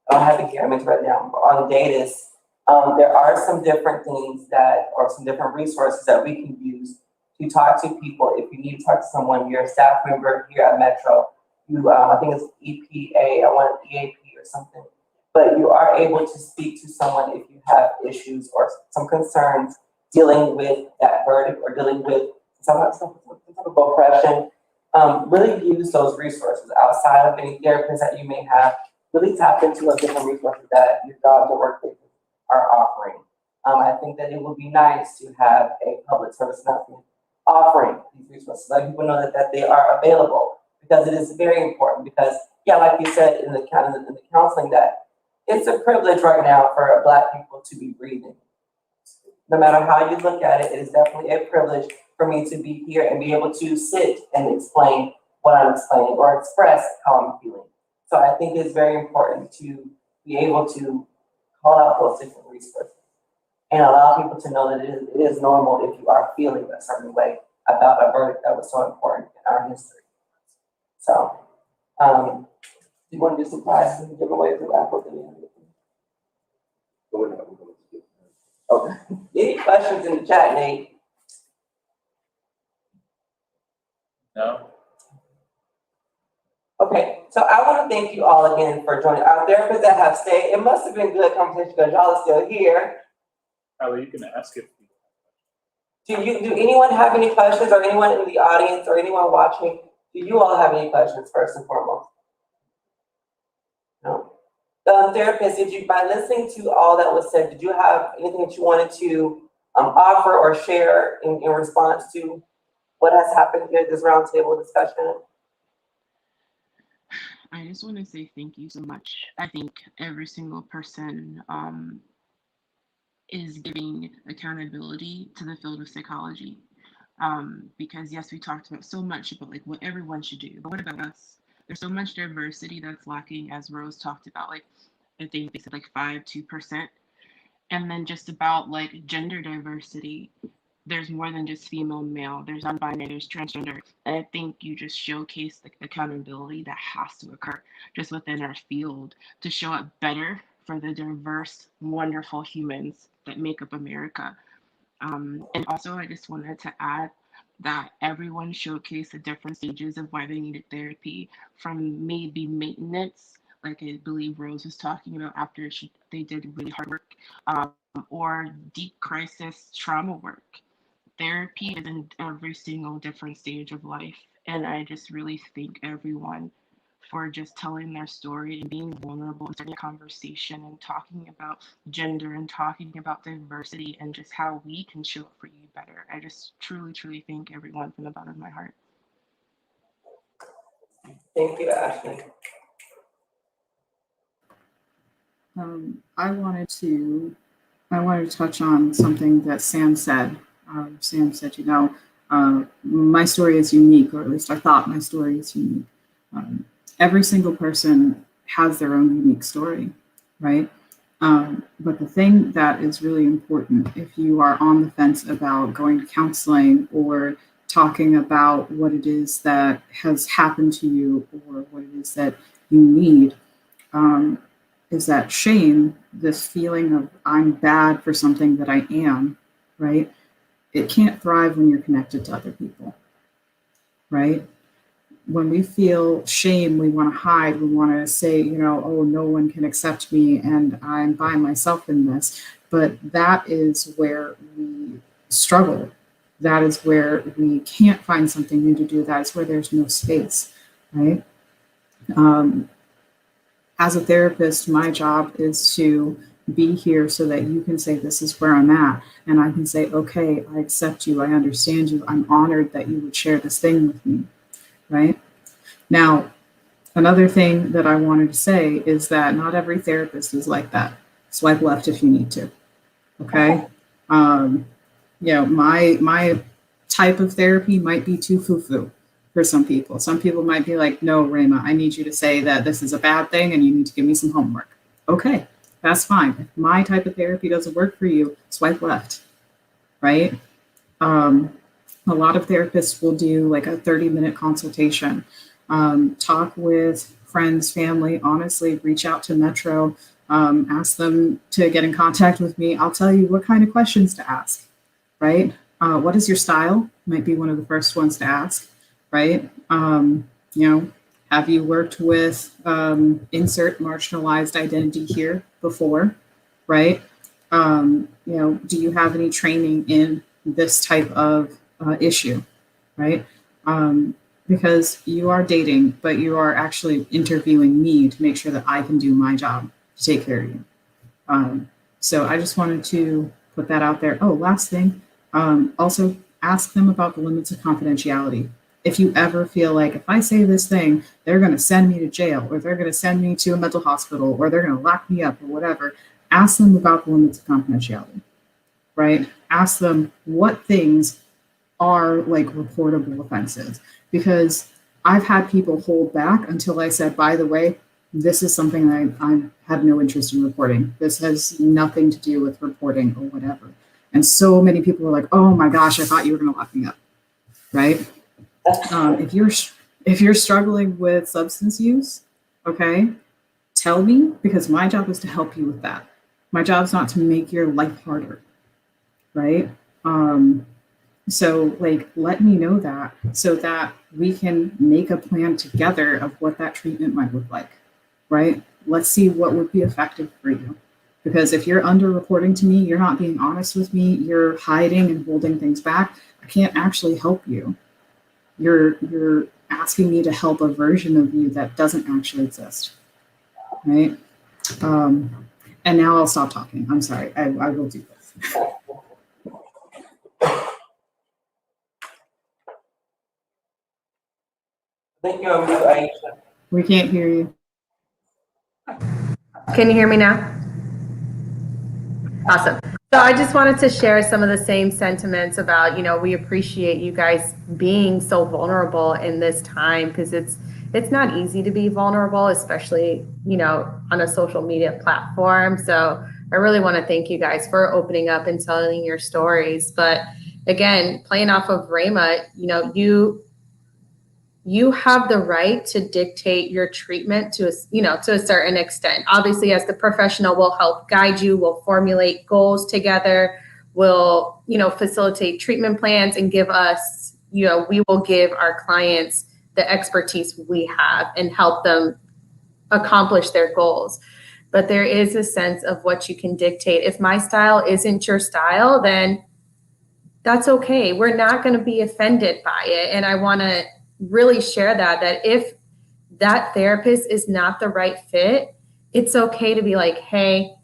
I don't have it here, I'm into right now, but on DATIS, there are some different things or some different resources that we can use to talk to people. If you need to talk to someone, you're a staff member here at Metro, I think it's EPA, I want EAP or something, but you are able to speak to someone if you have issues or some concerns dealing with that verdict or dealing with some type of oppression. Really use those resources outside of any therapists that you may have. Really tap into those different resources that your jobs or workplaces are offering. I think that it would be nice to have a public service announcement offering these resources, let people know that they are available, because it is very important. Because, yeah, like you said in the counseling, that it's a privilege right now for Black people to be breathing. No matter how you look at it, it is definitely a privilege for me to be here and be able to sit and explain what I'm explaining or express how I'm feeling. So I think it's very important to be able to call out those different resources and allow people to know that it is normal if you are feeling a certain way about a verdict that was so important in our history. So, do you want to do some prizes and giveaways or apples at the end? Okay. Any questions in the chat, Nate? No. Okay, so I want to thank you all again for joining. Our therapists that have stayed, it must have been good conversation because y'all are still here. How you can ask if Do anyone have any questions, or anyone in the audience or anyone watching? Do you all have any questions first and foremost? No. Therapist, by listening to all that was said, did you have anything that you wanted to offer or share in response to what has happened here at this roundtable discussion? I just want to say thank you so much. I think every single person is giving accountability to the field of psychology. Because yes, we talked about so much about like what everyone should do, but what about us? There's so much diversity that's lacking, as Rose talked about. Like I think they said like 2%, and then just about like gender diversity. There's more than just female, male. There's non-binary, there's transgender. And I think you just showcase the accountability that has to occur just within our field to show up better for the diverse, wonderful humans that make up America. And also, I just wanted to add that everyone showcased the different stages of why they needed therapy, from maybe maintenance, like I believe Rose was talking about after they did really hard work, or deep crisis trauma work. Therapy is in every single different stage of life. And I just really thank everyone for just telling their story and being vulnerable and starting a conversation and talking about gender and talking about diversity and just how we can show up for you better. I just truly, truly thank everyone from the bottom of my heart. Thank you, Ashley. I wanted to touch on something that Sam said. Sam said, my story is unique, or at least I thought my story is unique. Every single person has their own unique story, right? But the thing that is really important, if you are on the fence about going to counseling or talking about what it is that has happened to you or what it is that you need, is that shame, this feeling of I'm bad for something that I am, right? It can't thrive when you're connected to other people, right? When we feel shame, we want to hide. We want to say, oh, no one can accept me and I'm by myself in this. But that is where we struggle. That is where we can't find something new to do. That is where there's no space, right? As a therapist, my job is to be here so that you can say, this is where I'm at. And I can say, okay, I accept you. I understand you. I'm honored that you would share this thing with me, right? Now, another thing that I wanted to say is that not every therapist is like that. Swipe left if you need to, okay? My type of therapy might be too foo-foo for some people. Some people might be like, no, Rhamah, I need you to say that this is a bad thing and you need to give me some homework. Okay, that's fine. If my type of therapy doesn't work for you, swipe left, right? A lot of therapists will do like a 30-minute consultation, talk with friends, family, honestly, reach out to Metro, ask them to get in contact with me. I'll tell you what kind of questions to ask, right? What is your style? Might be one of the first ones to ask, right? Have you worked with insert marginalized identity here before, right? Do you have any training in this type of issue, right? Because you are dating, but you are actually interviewing me to make sure that I can do my job to take care of you. So I just wanted to put that out there. Oh, last thing, also ask them about the limits of confidentiality. If you ever feel like if I say this thing, they're going to send me to jail, or they're going to send me to a mental hospital, or they're going to lock me up, or whatever, ask them about the limits of confidentiality, right? Ask them what things are like reportable offenses, because I've had people hold back until I said, by the way, this is something I have no interest in reporting. This has nothing to do with reporting or whatever. And so many people were like, oh my gosh, I thought you were going to lock me up, right? If you're struggling with substance use, okay, tell me, because my job is to help you with that. My job's not to make your life harder, right? So like, let me know that so that we can make a plan together of what that treatment might look like, right? Let's see what would be effective for you. Because if you're under-reporting to me, you're not being honest with me, you're hiding and holding things back, I can't actually help you. You're asking me to help a version of you that doesn't actually exist, right? And now I'll stop talking. I'm sorry. I will do this. Thank you, Iesha. We can't hear you. Can you hear me now? Awesome. So I just wanted to share some of the same sentiments about, we appreciate you guys being so vulnerable in this time, because it's not easy to be vulnerable, especially, on a social media platform. So I really want to thank you guys for opening up and telling your stories. But again, playing off of Rhamah, you have the right to dictate your treatment to a certain extent. Obviously, as the professional, we'll help guide you, we'll formulate goals together, we'll, facilitate treatment plans and give us, we will give our clients the expertise we have and help them accomplish their goals. But there is a sense of what you can dictate. If my style isn't your style, then that's okay. We're not going to be offended by it. And I want to really share that if that therapist is not the right fit, it's okay to be like, hey,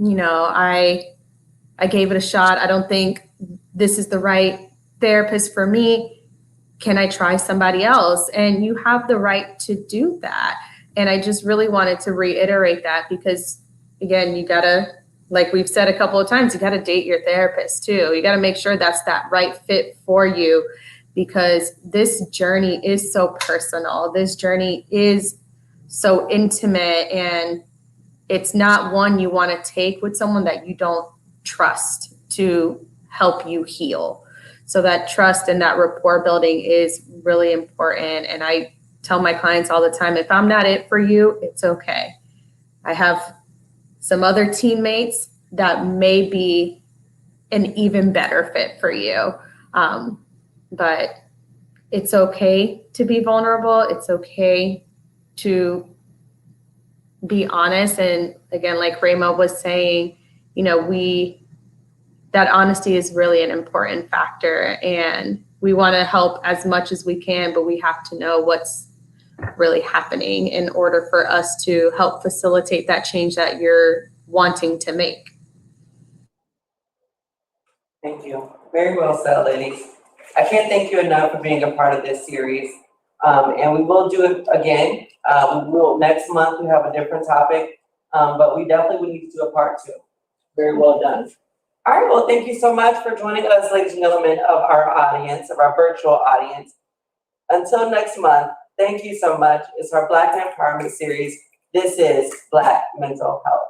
I gave it a shot. I don't think this is the right therapist for me. Can I try somebody else? And you have the right to do that. And I just really wanted to reiterate that, because again, you gotta, like we've said a couple of times, you gotta date your therapist too. You gotta make sure that's that right fit for you, because this journey is so personal. This journey is so intimate, and it's not one you want to take with someone that you don't trust to help you heal. So that trust and that rapport building is really important. And I tell my clients all the time, if I'm not it for you, it's okay. I have some other teammates that may be an even better fit for you. But it's okay to be vulnerable. It's okay to be honest. And again, like Rhamah was saying, that honesty is really an important factor, and we want to help as much as we can, but we have to know what's really happening in order for us to help facilitate that change that you're wanting to make. Thank you. Very well said, ladies. I can't thank you enough for being a part of this series. And we will do it again. Next month we have a different topic, but we definitely will need to do a part 2. Very well done. All right, well, thank you so much for joining us, ladies and gentlemen of our audience, of our virtual audience. Until next month, thank you so much. It's our Black Empowerment series. This is Black Mental Health.